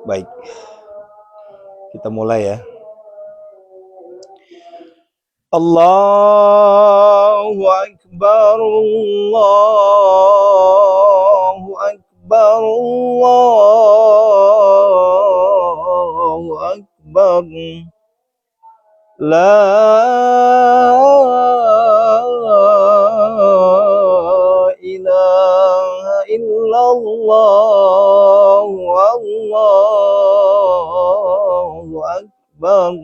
Baik, kita mulai ya. Allahu Akbar, Allahu Akbar, Allahu Akbar. La ilaha illallah, Allahu Akbar.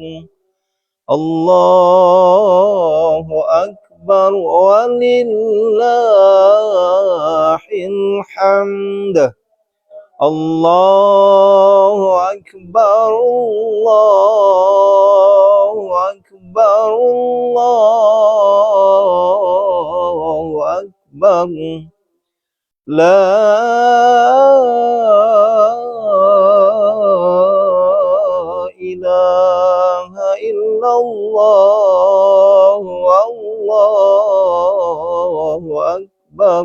Allahu Akbar walillahil hamd. Allahu Akbar, Allahu Akbar, Allahu Akbar. La ilaha illallah, Allahu Akbar.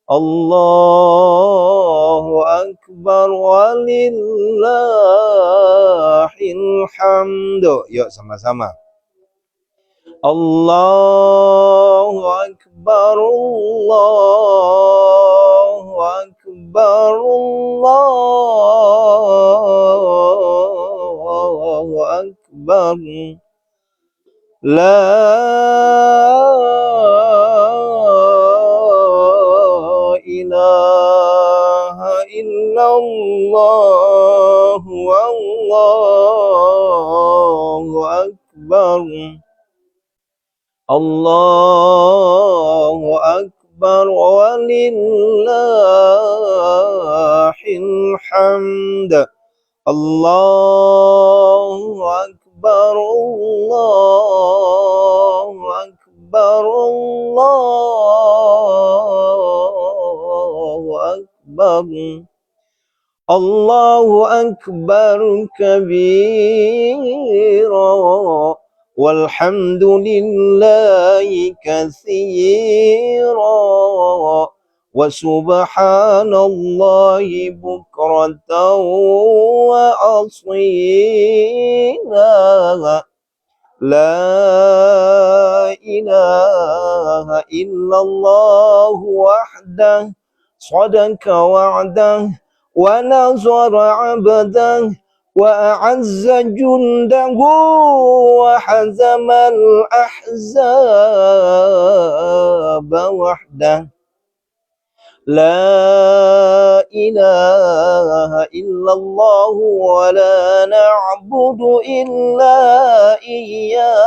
Allahu Akbar walillahil hamd. Yuk sama-sama. Allahu Akbar, Allahu Akbar, Allahu Akbar. La ilaha illallah, Allahu Akbar. Allahu Akbar walillahil hamd. Allahu Akbar, Allahu Akbar, Allahu Akbar. Allahu Akbar kabira walhamdulillahi katsira وسبحان الله بكرة وأصيلا لا إله إلا الله وحده صدق وعده ونصر عبده وأعز جنده وحزم الأحزاب وحده لا إله إلا الله ولا نعبد إلا إياه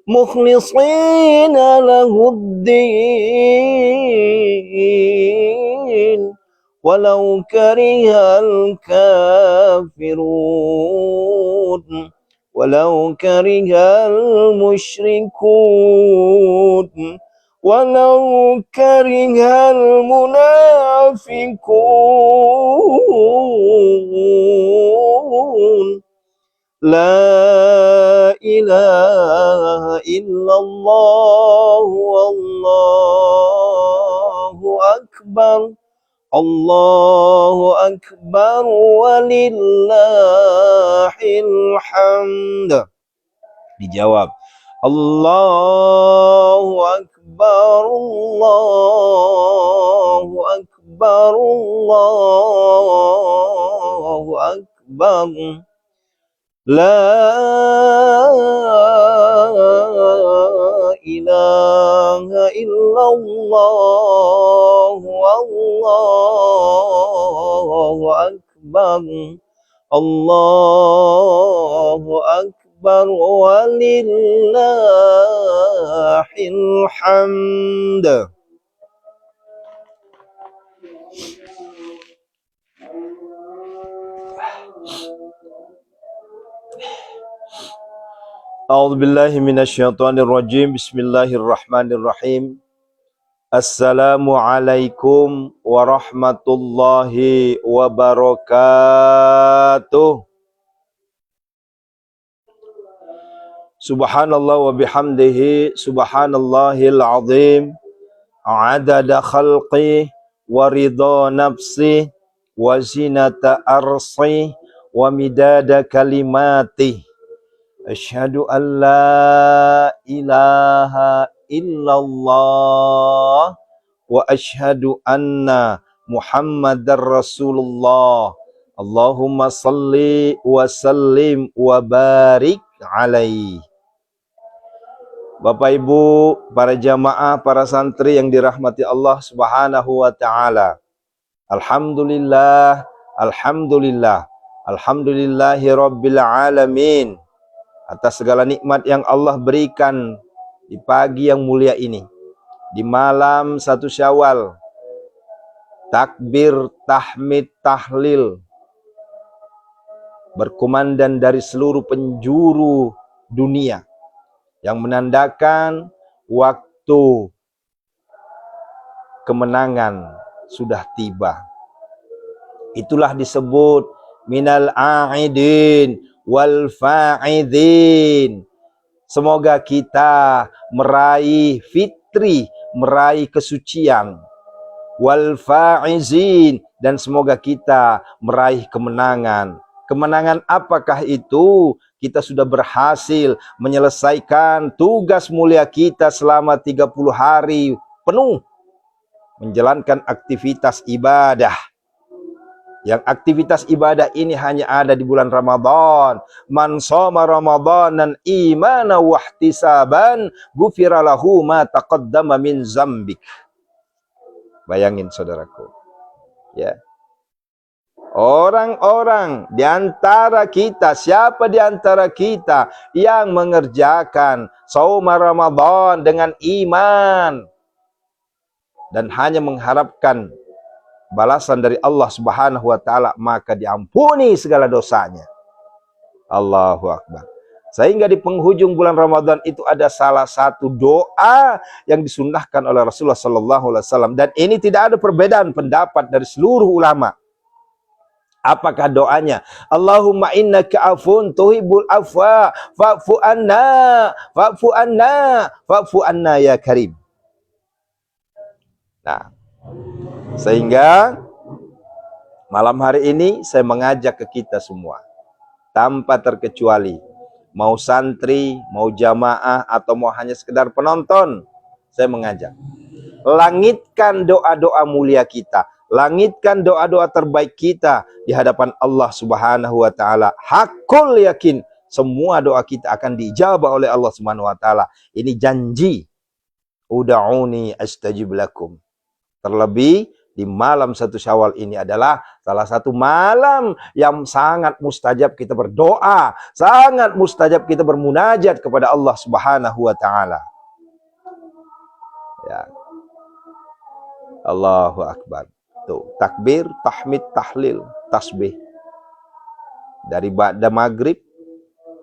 مخلصين له الدين ولو كره الكافرون ولو كره المشركون ولو كره المنافقون لا إله إلا الله والله أكبر الله أكبر ولله الحمد. Dijawab, Allahu Akbar, Allahu Akbar, Allahu Akbar. La ilaha illallah, Allahu Akbar, Allahu Akbar, walillahil hamd. A'udzubillahi minasyaitonirrajim. Bismillahirrahmanirrahim. Assalamualaikum warahmatullahi wabarakatuh. Subhanallah wa bihamdihi, subhanallahil azim, adada khalqi wa ridha nafsi wa zinata arsi wa midada kalimati. Asyhadu an la ilaha illallah wa asyhadu anna Muhammadar Rasulullah. Allahumma salli wa sallim wa barik alaihi. Bapak Ibu, para jamaah, para santri yang dirahmati Allah Subhanahu wa taala. Alhamdulillah, alhamdulillah, alhamdulillahi rabbil alamin. Atas segala nikmat yang Allah berikan di pagi yang mulia ini, di malam 1 Syawal, takbir, tahmid, tahlil berkumandang dari seluruh penjuru dunia, yang menandakan waktu kemenangan sudah tiba. Itulah disebut minal a'idin wal fa'idin. Semoga kita meraih fitri, meraih kesucian. Wal fa'izin, dan semoga kita meraih kemenangan. Kemenangan apakah itu? Kita sudah berhasil menyelesaikan tugas mulia kita selama 30 hari penuh menjalankan aktivitas ibadah. Yang aktivitas ibadah ini hanya ada di bulan Ramadan. Man shoma Ramadanan imana wahtisaban ghufira lahu ma taqaddama min zambik. Bayangin saudaraku. Ya. Orang-orang di antara kita, siapa di antara kita yang mengerjakan shaum Ramadan dengan iman dan hanya mengharapkan balasan dari Allah Subhanahu wa taala, maka diampuni segala dosanya. Allahu Akbar. Sehingga di penghujung bulan Ramadan itu ada salah satu doa yang disunnahkan oleh Rasulullah sallallahu alaihi wasallam, dan ini tidak ada perbedaan pendapat dari seluruh ulama. Apakah doanya? Allahumma innaka afun tuhibbul afwa fa'fu anna, fa'fu anna, fa'fu anna ya karim. Nah, sehingga malam hari ini saya mengajak ke kita semua, tanpa terkecuali, mau santri, mau jamaah, atau mau hanya sekedar penonton, saya mengajak. Langitkan doa-doa mulia kita, langitkan doa-doa terbaik kita di hadapan Allah Subhanahu wa taala. Hakul yakin semua doa kita akan dijabah oleh Allah Subhanahu wa taala. Ini janji. Ud'uni astajib lakum. Terlebih di malam 1 Syawal ini adalah salah satu malam yang sangat mustajab kita berdoa, sangat mustajab kita bermunajat kepada Allah Subhanahu wa taala. Ya. Allahu Akbar. Tuh, takbir, tahmid, tahlil, tasbih. Dari ba'da maghrib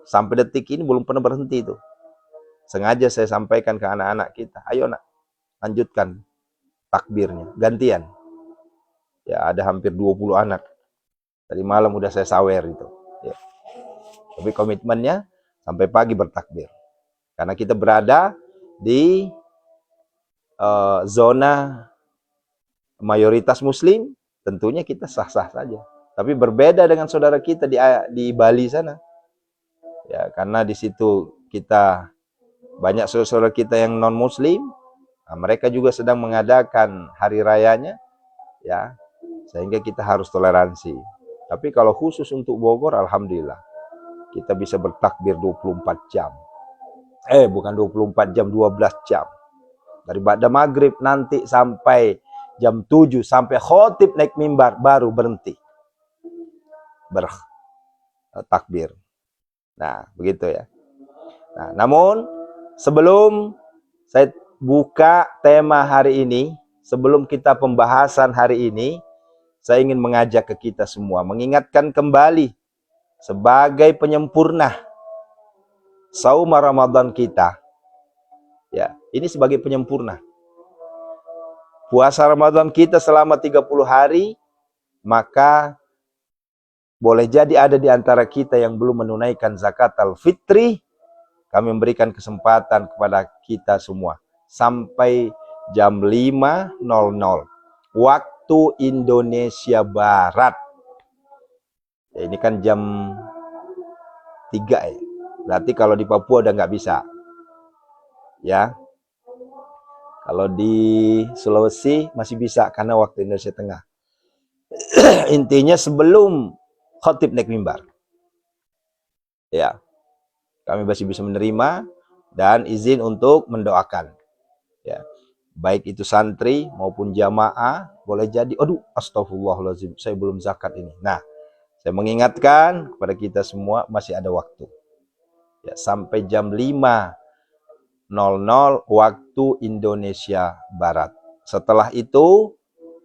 sampai detik ini belum pernah berhenti itu. Sengaja saya sampaikan ke anak-anak kita, ayo nak, lanjutkan takbirnya, gantian. Ya, ada hampir 20 anak. Tadi malam udah saya sawer itu. Ya. Tapi komitmennya sampai pagi bertakbir. Karena kita berada di zona mayoritas muslim, tentunya kita sah-sah saja. Tapi berbeda dengan saudara kita di Bali sana. Ya, karena di situ kita banyak saudara kita yang non muslim. Nah, mereka juga sedang mengadakan hari rayanya, ya. Sehingga kita harus toleransi. Tapi kalau khusus untuk Bogor, alhamdulillah kita bisa bertakbir 24 jam. Bukan 24 jam, 12 jam. Dari ba'da maghrib nanti sampai jam 7, sampai khotib naik mimbar, baru berhenti bertakbir. Nah, begitu ya. Nah, namun sebelum saya buka tema hari ini, sebelum kita pembahasan hari ini, saya ingin mengajak ke kita semua, mengingatkan kembali sebagai penyempurna saum Ramadan kita. Ya, ini sebagai penyempurna. Puasa Ramadan kita selama 30 hari, maka boleh jadi ada di antara kita yang belum menunaikan zakat al-fitri. Kami memberikan kesempatan kepada kita semua sampai jam 5.00 waktu Indonesia Barat. Ya, ini kan jam 3 ya. Berarti kalau di Papua udah nggak bisa. Ya. Kalau di Sulawesi masih bisa karena waktu Indonesia Tengah. Intinya sebelum khotib naik mimbar. Ya. Kami masih bisa menerima dan izin untuk mendoakan. Ya. Baik itu santri maupun jamaah, boleh jadi, aduh astagfirullahaladzim, saya belum zakat ini. Nah, saya mengingatkan kepada kita semua masih ada waktu. Ya, sampai jam 5.00 waktu Indonesia Barat. Setelah itu,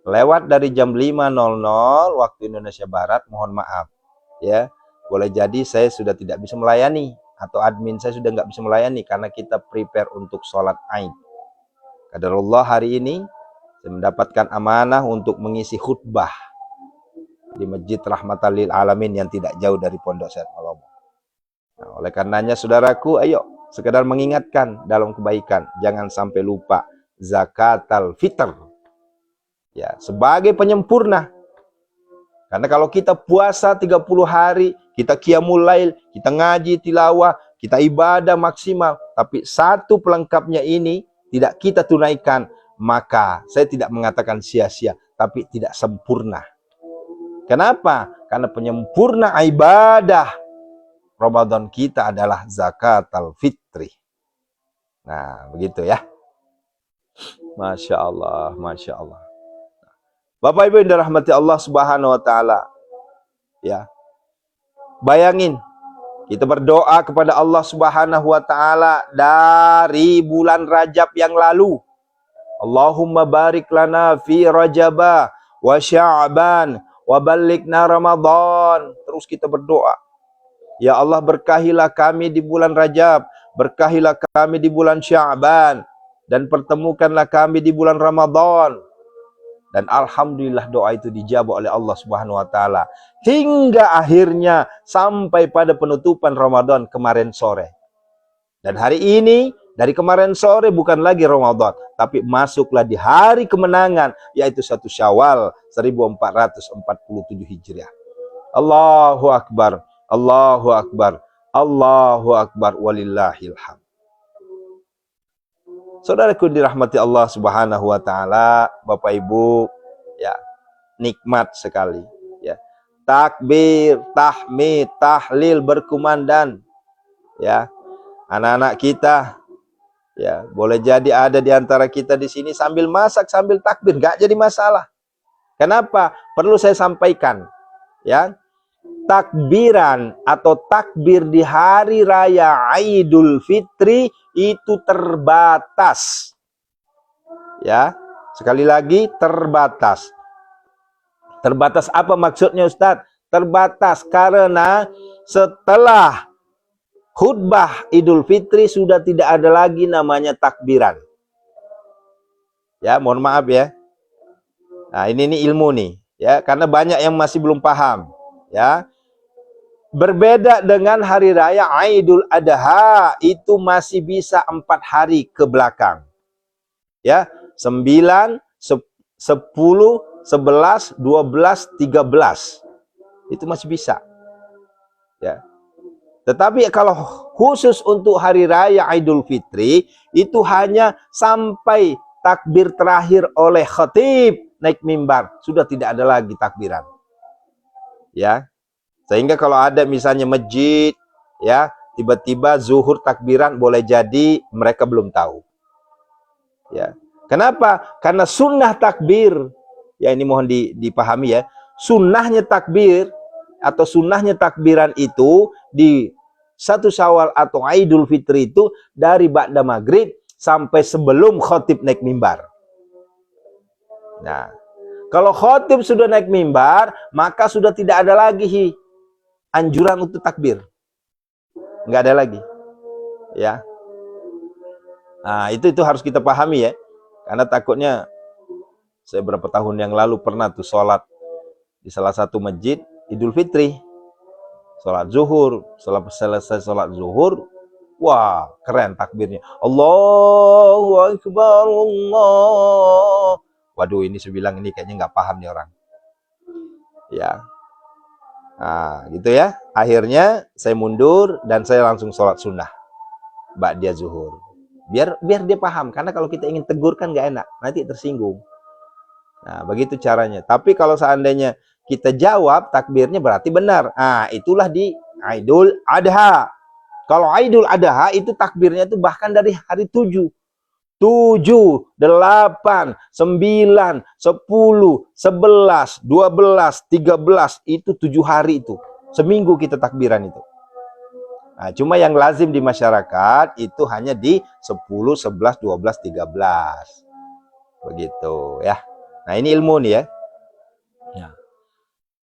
lewat dari jam 5.00 waktu Indonesia Barat, mohon maaf. Ya, boleh jadi saya sudah tidak bisa melayani, atau admin saya sudah nggak bisa melayani karena kita prepare untuk sholat Aid. Qadarullah hari ini saya mendapatkan amanah untuk mengisi khutbah di Masjid Rahmatan lil Alamin yang tidak jauh dari Pondok Syed Malomo. Nah, oleh karenanya saudaraku, ayo sekedar mengingatkan dalam kebaikan, jangan sampai lupa zakatul fitr. Ya, sebagai penyempurna. Karena kalau kita puasa 30 hari, kita qiyamul lail, kita ngaji tilawah, kita ibadah maksimal, tapi satu pelengkapnya ini tidak kita tunaikan, maka saya tidak mengatakan sia-sia, tapi tidak sempurna. Kenapa? Karena penyempurna ibadah Ramadan kita adalah zakatul fitri. Nah, begitu ya. Masya Allah, Masya Allah. Bapak Ibu yang dirahmati Allah Subhanahu wa taala. Ya. Bayangin, kita berdoa kepada Allah Subhanahu wa taala dari bulan Rajab yang lalu. Allahumma barik lana fi Rajaba wa Sya'ban wa ballighna Ramadan. Terus kita berdoa. Ya Allah, berkahilah kami di bulan Rajab, berkahilah kami di bulan Sya'ban, dan pertemukanlah kami di bulan Ramadan. Dan alhamdulillah doa itu dijawab oleh Allah Subhanahu wa taala. Hingga akhirnya sampai pada penutupan Ramadan kemarin sore. Dan hari ini dari kemarin sore bukan lagi Ramadan, tapi masuklah di hari kemenangan, yaitu 1 Syawal 1447 Hijriah. Allahu Akbar, Allahu Akbar, Allahu Akbar, walillahil hamd. Saudaraku dirahmati Allah Subhanahu wa taala, Bapak Ibu, ya, nikmat sekali, ya. Takbir, tahmid, tahlil berkumandang, ya. Anak-anak kita, ya, boleh jadi ada di antara kita di sini sambil masak, sambil takbir, enggak jadi masalah. Kenapa? Perlu saya sampaikan, ya. Takbiran atau takbir di hari raya Idul Fitri itu terbatas. Ya, sekali lagi terbatas. Terbatas apa maksudnya, Ustadz? Terbatas karena setelah khutbah Idul Fitri sudah tidak ada lagi namanya takbiran. Ya, mohon maaf ya. Nah, ini ilmu nih, ya, karena banyak yang masih belum paham, ya. Berbeda dengan hari raya Idul Adha, itu masih bisa 4 hari ke belakang. Ya, 9, 10, 11, 12, 13. Itu masih bisa. Ya. Tetapi kalau khusus untuk hari raya Idul Fitri, itu hanya sampai takbir terakhir oleh khatib naik mimbar, sudah tidak ada lagi takbiran. Ya. Sehingga kalau ada misalnya masjid, ya, tiba-tiba zuhur takbiran, boleh jadi mereka belum tahu. Ya. Kenapa? Karena sunnah takbir, ya, ini mohon dipahami ya. Sunnahnya takbir atau sunnahnya takbiran itu di 1 Syawal atau Idul Fitri itu dari ba'da maghrib sampai sebelum khatib naik mimbar. Nah, kalau khatib sudah naik mimbar, maka sudah tidak ada lagi anjuran untuk takbir, nggak ada lagi, ya. Nah, itu harus kita pahami ya, karena takutnya saya beberapa tahun yang lalu pernah tuh sholat di salah satu masjid Idul Fitri, sholat zuhur, setelah selesai sholat zuhur, wah keren takbirnya, Allahu Akbar, Allah. Waduh, ini saya bilang ini kayaknya nggak paham nih orang, ya. Nah, gitu ya. Akhirnya saya mundur dan saya langsung sholat sunnah ba'da zuhur. Biar dia paham. Karena kalau kita ingin tegur kan nggak enak, nanti tersinggung. Nah, begitu caranya. Tapi kalau seandainya kita jawab takbirnya berarti benar. Nah, itulah di Idul Adha. Kalau Idul Adha itu takbirnya itu bahkan dari hari 7. 7, 8, 9, 10, 11, 12, 13, itu 7 hari itu. Seminggu kita takbiran itu. Nah, cuma yang lazim di masyarakat itu hanya di 10, 11, 12, 13. Begitu ya. Nah, ini ilmu nih ya. Ya.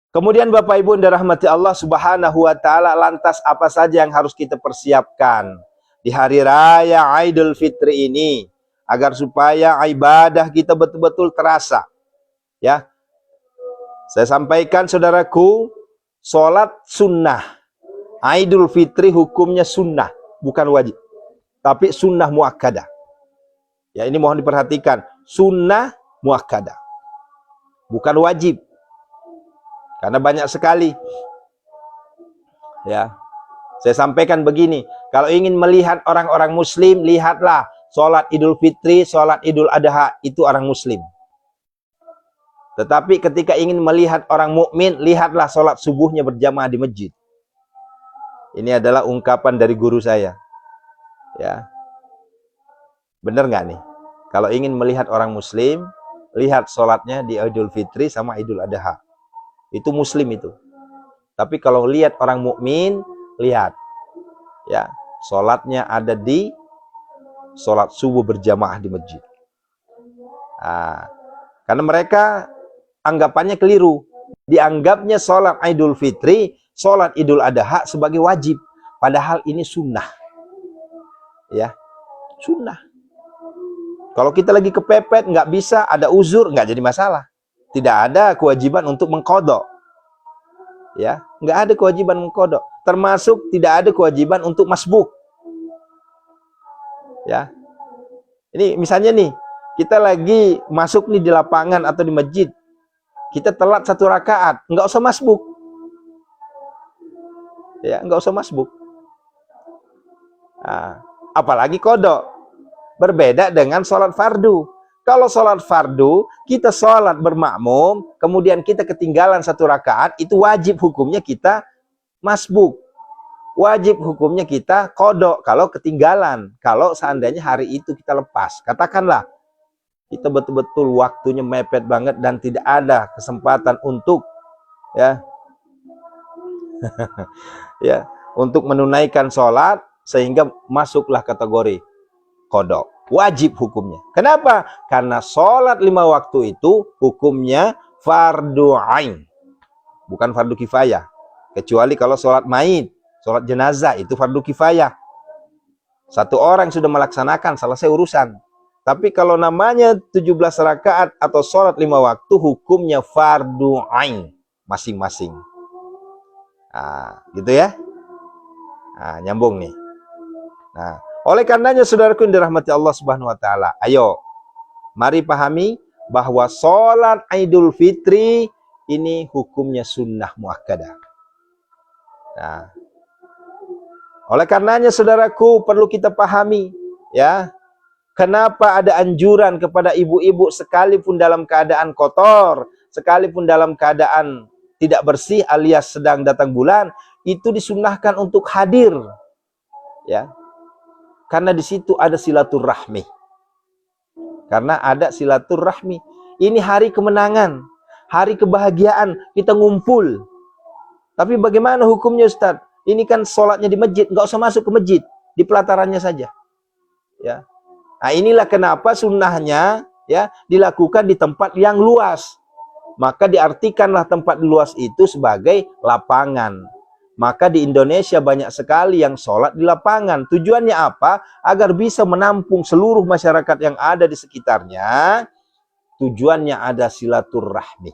Kemudian Bapak Ibu yang dirahmati Allah Subhanahu wa taala, lantas apa saja yang harus kita persiapkan di hari raya Idul Fitri ini agar supaya ibadah kita betul-betul terasa. Ya. Saya sampaikan saudaraku, sholat sunnah Idul Fitri hukumnya sunnah, bukan wajib. Tapi sunnah muakkadah. Ya, ini mohon diperhatikan, sunnah muakkadah. Bukan wajib. Karena banyak sekali. Ya. Saya sampaikan begini, kalau ingin melihat orang-orang muslim, lihatlah sholat Idul Fitri, sholat Idul Adha, itu orang muslim. Tetapi ketika ingin melihat orang mukmin, lihatlah sholat subuhnya berjamaah di masjid. Ini adalah ungkapan dari guru saya. Ya, benar nggak nih? Kalau ingin melihat orang muslim, lihat sholatnya di Idul Fitri sama Idul Adha. Itu muslim itu. Tapi kalau lihat orang mukmin, lihat, ya, sholatnya ada di sholat subuh berjamaah di masjid. Nah, karena mereka anggapannya keliru. Dianggapnya sholat Idul Fitri, sholat Idul Adha sebagai wajib. Padahal ini sunnah. Ya, sunnah. Kalau kita lagi kepepet, nggak bisa, ada uzur, nggak jadi masalah. Tidak ada kewajiban untuk mengqadha. Ya, nggak ada kewajiban mengqadha. Termasuk tidak ada kewajiban untuk masbuk. Ya. Ini misalnya nih, kita lagi masuk nih di lapangan atau di masjid. Kita telat 1 rakaat, nggak usah masbuk. Ya, nggak usah masbuk. Nah, apalagi qadha. Berbeda dengan sholat fardu. Kalau sholat fardu, kita sholat bermakmum, kemudian kita ketinggalan 1 rakaat, itu wajib hukumnya kita masbuk. Wajib hukumnya kita qadha kalau ketinggalan. Kalau seandainya hari itu kita lepas. Katakanlah, kita betul-betul waktunya mepet banget dan tidak ada kesempatan untuk ya untuk menunaikan sholat, sehingga masuklah kategori qadha. Wajib hukumnya. Kenapa? Karena sholat 5 waktu itu hukumnya fardu ain, bukan fardu kifayah. Kecuali kalau sholat maid, sholat jenazah, itu fardu kifayah. 1 orang sudah melaksanakan, selesai urusan. Tapi kalau namanya 17 rakaat atau sholat 5 waktu, hukumnya fardu ain masing-masing. Nah, gitu ya. Nah, nyambung nih. Nah, oleh karenanya saudaraku yang dirahmati Allah Subhanahu wa taala, ayo mari pahami bahwa sholat Idul Fitri ini hukumnya sunnah muakkadah. Nah, oleh karenanya saudaraku perlu kita pahami, ya, kenapa ada anjuran kepada ibu-ibu sekalipun dalam keadaan kotor, sekalipun dalam keadaan tidak bersih alias sedang datang bulan, itu disunnahkan untuk hadir, ya. Karena di situ ada silaturahmi. Karena ada silaturahmi. Ini hari kemenangan, hari kebahagiaan, kita ngumpul. Tapi bagaimana hukumnya Ustadz? Ini kan sholatnya di masjid, nggak usah masuk ke masjid, di pelatarannya saja. Ya. Nah, inilah kenapa sunnahnya ya dilakukan di tempat yang luas. Maka diartikanlah tempat luas itu sebagai lapangan. Maka di Indonesia banyak sekali yang sholat di lapangan. Tujuannya apa? Agar bisa menampung seluruh masyarakat yang ada di sekitarnya. Tujuannya ada silaturahmi.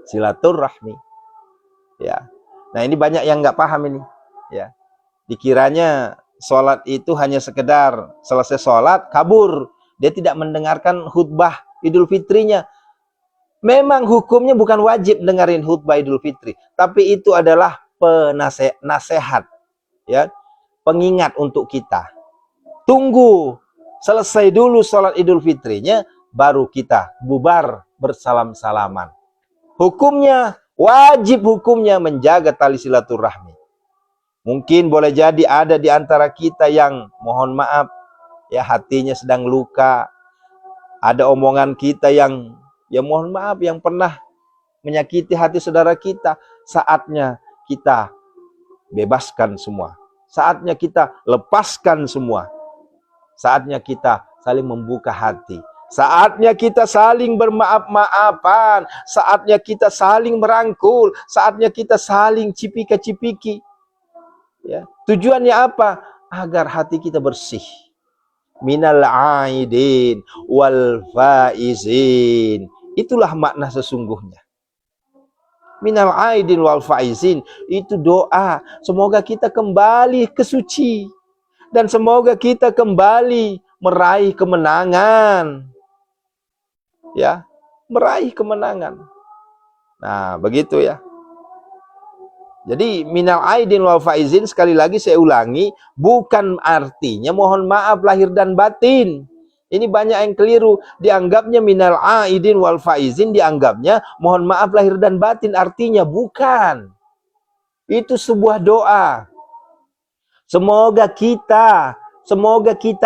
Silaturahmi. Ya. Nah, ini banyak yang nggak paham ini. Ya. Dikiranya sholat itu hanya sekedar selesai sholat, kabur. Dia tidak mendengarkan khutbah Idul Fitrinya. Memang hukumnya bukan wajib dengerin khutbah Idul Fitri. Tapi itu adalah penasehat, ya, pengingat untuk kita. Tunggu selesai dulu sholat Idul Fitrinya, baru kita bubar bersalam-salaman. Hukumnya, wajib hukumnya menjaga tali silaturahmi. Mungkin boleh jadi ada di antara kita yang mohon maaf, ya, hatinya sedang luka. Ada omongan kita yang, ya mohon maaf, yang pernah menyakiti hati saudara kita. Saatnya kita bebaskan semua. Saatnya kita lepaskan semua. Saatnya kita saling membuka hati. Saatnya kita saling bermaaf-maafan. Saatnya kita saling merangkul. Saatnya kita saling cipika-cipiki. Ya. Tujuannya apa? Agar hati kita bersih. Minal aidin wal faizin. Itulah makna sesungguhnya. Minal aidin wal faizin, itu doa. Semoga kita kembali ke suci. Dan semoga kita kembali meraih kemenangan. Ya, meraih kemenangan. Nah, begitu ya. Jadi minal aidin wal faizin, sekali lagi saya ulangi, bukan artinya mohon maaf lahir dan batin. Ini banyak yang keliru, dianggapnya minal aidin wal faizin, dianggapnya mohon maaf lahir dan batin, artinya bukan. Itu sebuah doa. Semoga kita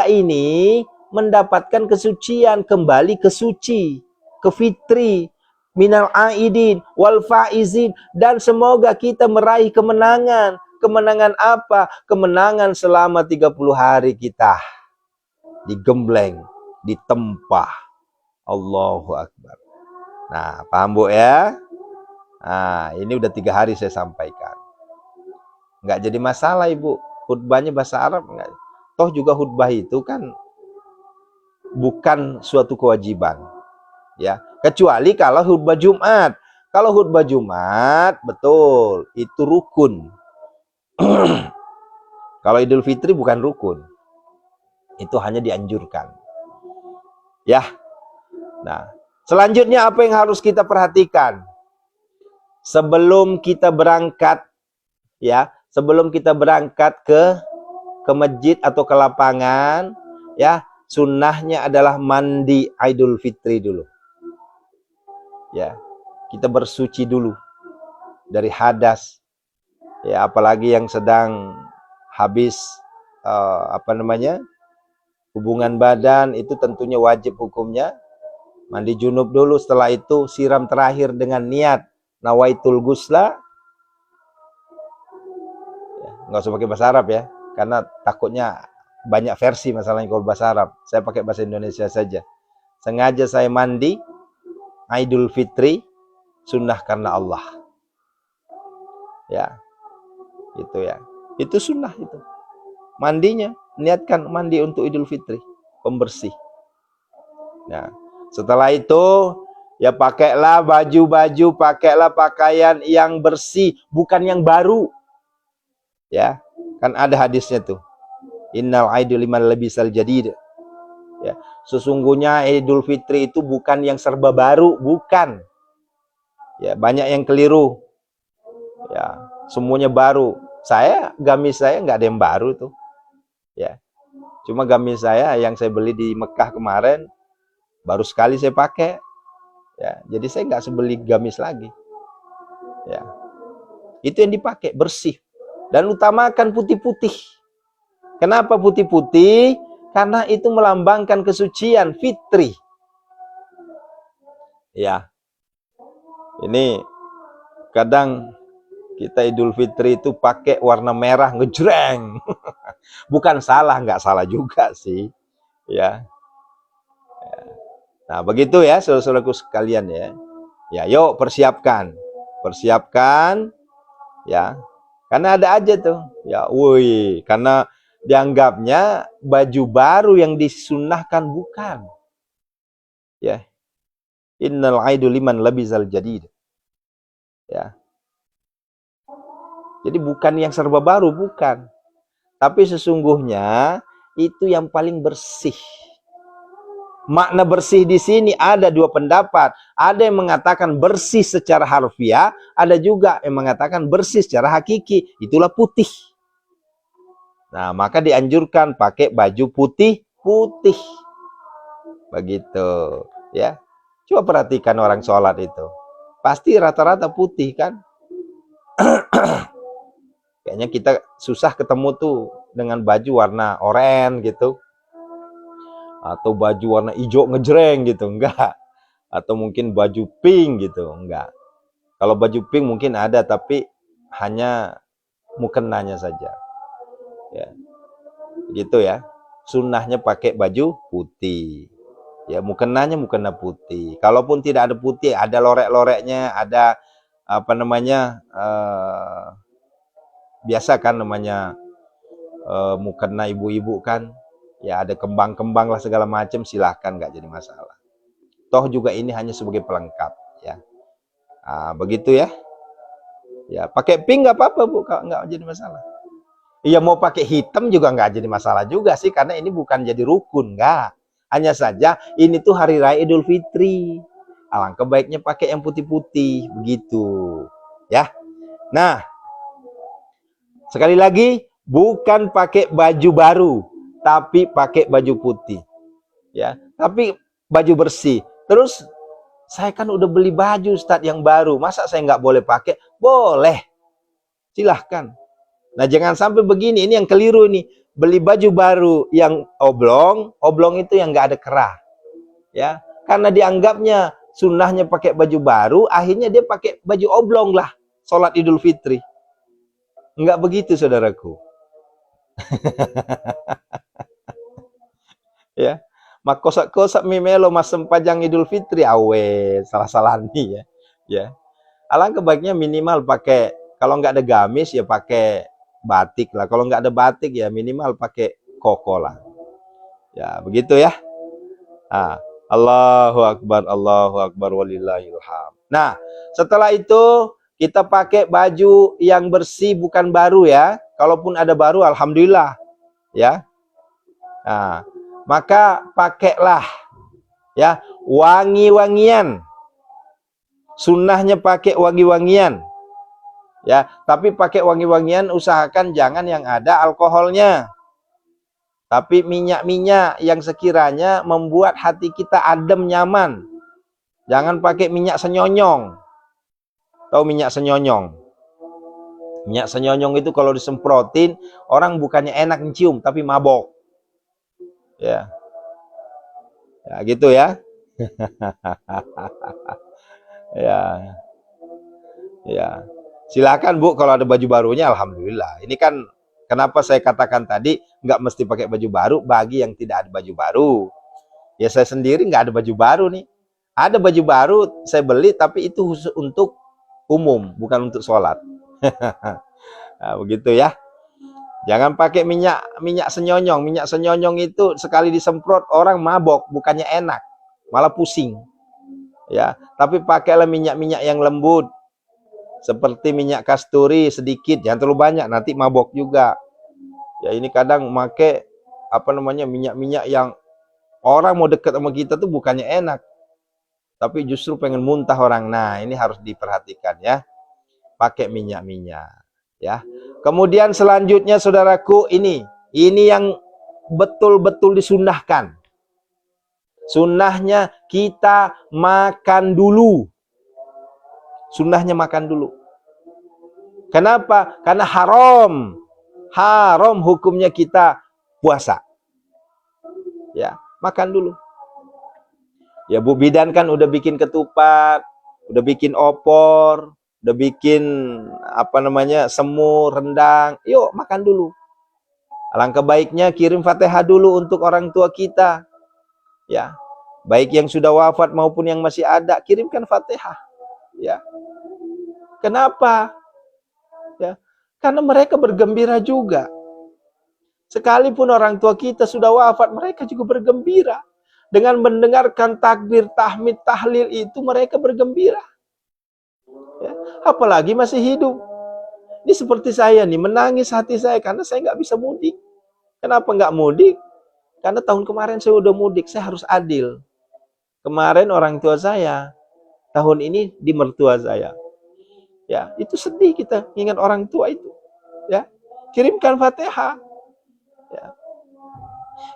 ini mendapatkan kesucian, kembali ke suci, ke fitri, minal aidin wal faizin, dan semoga kita meraih kemenangan. Kemenangan apa? Kemenangan selama 30 hari kita digembleng, ditempah. Allahu Akbar. Nah, paham Bu ya? Nah, ini udah 3 hari saya sampaikan. Nggak jadi masalah Ibu. Khutbahnya bahasa Arab enggak. Toh juga khutbah itu kan bukan suatu kewajiban. Ya, kecuali kalau khutbah Jumat. Kalau khutbah Jumat, betul, itu rukun. Kalau Idul Fitri bukan rukun. Itu hanya dianjurkan. Ya. Nah, selanjutnya apa yang harus kita perhatikan? Sebelum kita berangkat, ya, sebelum kita berangkat ke masjid atau ke lapangan, ya, sunnahnya adalah mandi Idul Fitri dulu. Ya, kita bersuci dulu dari hadas. Ya, apalagi yang sedang habis hubungan badan, itu tentunya wajib hukumnya mandi junub dulu. Setelah itu siram terakhir dengan niat nawaitul gusla. Ya, nggak usah pakai bahasa Arab ya, karena takutnya banyak versi masalahnya kalau bahasa Arab. Saya pakai bahasa Indonesia saja. Sengaja saya mandi Idul Fitri, sunnah karena Allah. Ya, itu ya. Itu sunnah itu. Mandinya, niatkan mandi untuk Idul Fitri, pembersih. Nah, setelah itu ya pakailah baju-baju, pakailah pakaian yang bersih, bukan yang baru. Ya, kan ada hadisnya tuh. Innal aidul liman labisal jadid. Ya, sesungguhnya Idul Fitri itu bukan yang serba baru, bukan. Ya, banyak yang keliru. Ya, semuanya baru. Gamis saya nggak ada yang baru tuh. Ya, cuma gamis saya yang saya beli di Mekah kemarin baru sekali saya pakai. Ya, jadi saya nggak sebeli gamis lagi. Ya, itu yang dipakai bersih dan utamakan putih-putih. Kenapa putih-putih? Karena itu melambangkan kesucian fitri. Ya, ini kadang kita Idul Fitri itu pakai warna merah ngejreng. Bukan salah, nggak salah juga sih. Ya. Nah, begitu ya saudara-saudaraku sekalian ya. Ya, yuk persiapkan. Persiapkan ya. Karena ada aja tuh. Ya, woi, karena dianggapnya baju baru yang disunnahkan, bukan. Ya. Innal aidu liman labizal jadid. Ya. Jadi bukan yang serba baru, bukan. Tapi sesungguhnya itu yang paling bersih. Makna bersih di sini ada dua pendapat. Ada yang mengatakan bersih secara harfiah, ada juga yang mengatakan bersih secara hakiki. Itulah putih. Nah, maka dianjurkan pakai baju putih-putih. Begitu, ya. Coba perhatikan orang sholat itu. Pasti rata-rata putih kan? Kayaknya kita susah ketemu tuh dengan baju warna oranye gitu. Atau baju warna hijau ngejreng gitu, enggak. Atau mungkin baju pink gitu, enggak. Kalau baju pink mungkin ada, tapi hanya mukenanya saja. Ya. Gitu ya. Sunnahnya pakai baju putih. Ya, mukenanya mukena putih. Kalaupun tidak ada putih, ada lorek-loreknya, ada biasa kan namanya mukena ibu-ibu kan. Ya, ada kembang-kembang lah segala macam, silahkan, nggak jadi masalah. Toh juga ini hanya sebagai pelengkap ya. Nah, begitu ya. Ya, pakai pink nggak apa-apa Bu, nggak jadi masalah. Iya, mau pakai hitam juga nggak jadi masalah juga sih, karena ini bukan jadi rukun, nggak. Hanya saja ini tuh hari raya Idul Fitri. Alangkah baiknya pakai yang putih-putih begitu ya. Nah, sekali lagi bukan pakai baju baru, tapi pakai baju putih. Ya, tapi baju bersih. Terus saya kan udah beli baju Ustadz yang baru, masa saya nggak boleh pakai? Boleh, silahkan. Nah, jangan sampai begini, ini yang keliru nih. Beli baju baru yang oblong itu yang nggak ada kerah. Ya, karena dianggapnya sunnahnya pakai baju baru, akhirnya dia pakai baju oblong lah, sholat Idul Fitri. Nggak begitu, saudaraku. Ya, mak kosak-kosak mimelo mas sempajang Idul Fitri awe salah-salah nih ya. Ya, alangkah baiknya minimal pakai, kalau nggak ada gamis ya pakai batik lah. Kalau nggak ada batik ya minimal pakai koko lah. Ya, begitu ya. Nah, Allahu Akbar walillahilham. Nah, setelah itu kita pakai baju yang bersih, bukan baru ya. Kalaupun ada baru, alhamdulillah ya. Nah, maka pakailah ya wangi-wangian. Sunnahnya pakai wangi-wangian ya, tapi pakai wangi-wangian usahakan jangan yang ada alkoholnya, tapi minyak-minyak yang sekiranya membuat hati kita adem nyaman. Jangan pakai minyak senyonyong. Tahu minyak senyonyong? Minyak senyonyong itu kalau disemprotin orang bukannya enak mencium tapi mabok ya, ya gitu ya. Ya, ya. Silakan Bu, kalau ada baju barunya, alhamdulillah. Ini kan kenapa saya katakan tadi nggak mesti pakai baju baru bagi yang tidak ada baju baru. Ya saya sendiri nggak ada baju baru nih. Ada baju baru saya beli, tapi itu khusus untuk umum, bukan untuk sholat. Nah, begitu ya. Jangan pakai minyak senyonyong. Minyak senyonyong itu sekali disemprot orang mabok, bukannya enak, malah pusing. Ya, tapi pakailah minyak-minyak yang lembut seperti minyak kasturi sedikit, jangan terlalu banyak, nanti mabok juga. Ya ini kadang pakai minyak-minyak yang orang mau dekat sama kita tuh bukannya enak, tapi justru pengen muntah orang. Nah, ini harus diperhatikan ya. Pakai minyak-minyak ya. Kemudian selanjutnya saudaraku, ini yang betul-betul disunnahkan. Sunnahnya kita makan dulu. Sunnahnya makan dulu. Kenapa? Karena haram. Haram hukumnya kita puasa. Ya, makan dulu. Ya Bu Bidan kan udah bikin ketupat, udah bikin opor, udah bikin semur, rendang. Yuk makan dulu. Alangkah baiknya kirim Fatihah dulu untuk orang tua kita. Ya, baik yang sudah wafat maupun yang masih ada, kirimkan Fatihah. Ya. Kenapa? Ya, karena mereka bergembira juga. Sekalipun orang tua kita sudah wafat, mereka juga bergembira. Dengan mendengarkan takbir, tahmid, tahlil itu mereka bergembira. Ya, apalagi masih hidup. Ini seperti saya nih, menangis hati saya karena saya nggak bisa mudik. Kenapa nggak mudik? Karena tahun kemarin saya udah mudik, saya harus adil. Kemarin orang tua saya, tahun ini di mertua saya. Ya, itu sedih kita ingat orang tua itu. Ya, kirimkan Fatihah. Ya.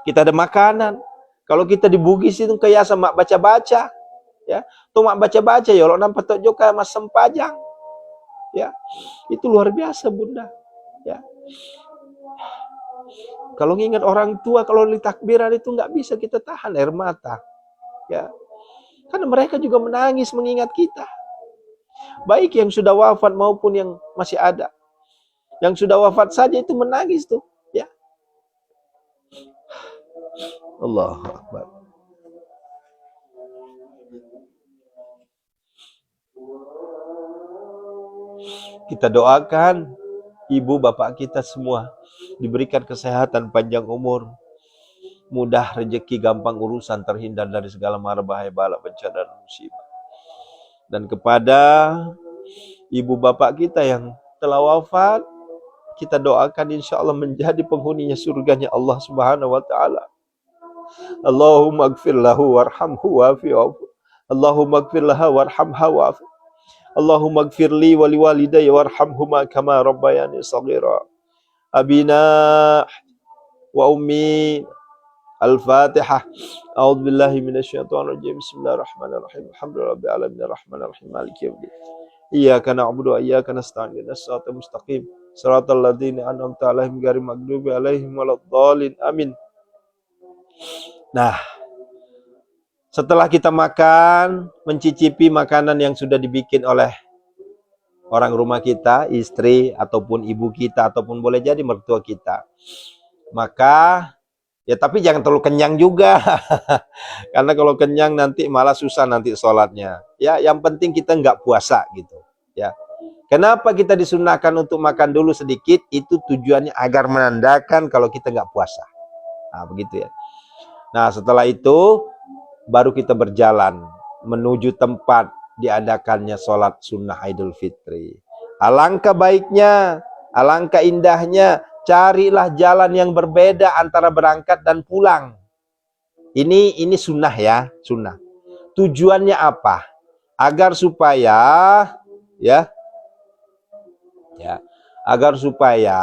Kita ada makanan. Kalau kita di Bugis itu kayak sama baca-baca. Ya, tuh mak baca-baca ya, kalau nampak tok joka mas sempajang. Ya, itu luar biasa Bunda. Ya. Kalau ngingat orang tua, kalau di takbiran itu nggak bisa kita tahan air mata. Ya. Karena mereka juga menangis mengingat kita. Baik yang sudah wafat maupun yang masih ada. Yang sudah wafat saja itu menangis tuh. Ya. Allahu Akbar. Kita doakan ibu bapak kita semua diberikan kesehatan, panjang umur, mudah rezeki, gampang urusan, terhindar dari segala mara bahaya bala bencana dan musibah. Dan kepada ibu bapak kita yang telah wafat, kita doakan insya Allah menjadi penghuninya surganya Allah Subhanahu wa taala. Allahumma ighfir lahu warhamhu wa'afi wa'fu. Allahumma ighfir laha warhamha wa'afi. Allahumma ighfir li wa liwalidayya warhamhuma kama rabbayani shaghira. Abina wa ummi. Al-Fatihah. A'udzu billahi minasyaitonir rajim. Bismillahirrahmanirrahim. Alhamdulillahirabbil alamin arrahmanirrahim maliki yaumiddin. Iyyaka na'budu wa iyyaka nasta'in. Ihdinas siratal mustaqim. Shiratal ladzina an'amta 'alaihim ghairil maghdubi 'alaihim waladdallin. Amin. Nah, setelah kita makan, mencicipi makanan yang sudah dibikin oleh orang rumah kita, istri ataupun ibu kita ataupun boleh jadi mertua kita, maka ya tapi jangan terlalu kenyang juga. Karena kalau kenyang nanti malah susah nanti sholatnya. Ya, yang penting kita nggak puasa gitu. Ya. Kenapa kita disunahkan untuk makan dulu sedikit? Itu tujuannya agar menandakan kalau kita nggak puasa. Nah, begitu ya. Nah, setelah itu baru kita berjalan menuju tempat diadakannya sholat sunnah Idul Fitri. Alangkah baiknya, alangkah indahnya, carilah jalan yang berbeda antara berangkat dan pulang. Ini sunnah ya, sunnah. Tujuannya apa? Agar supaya agar supaya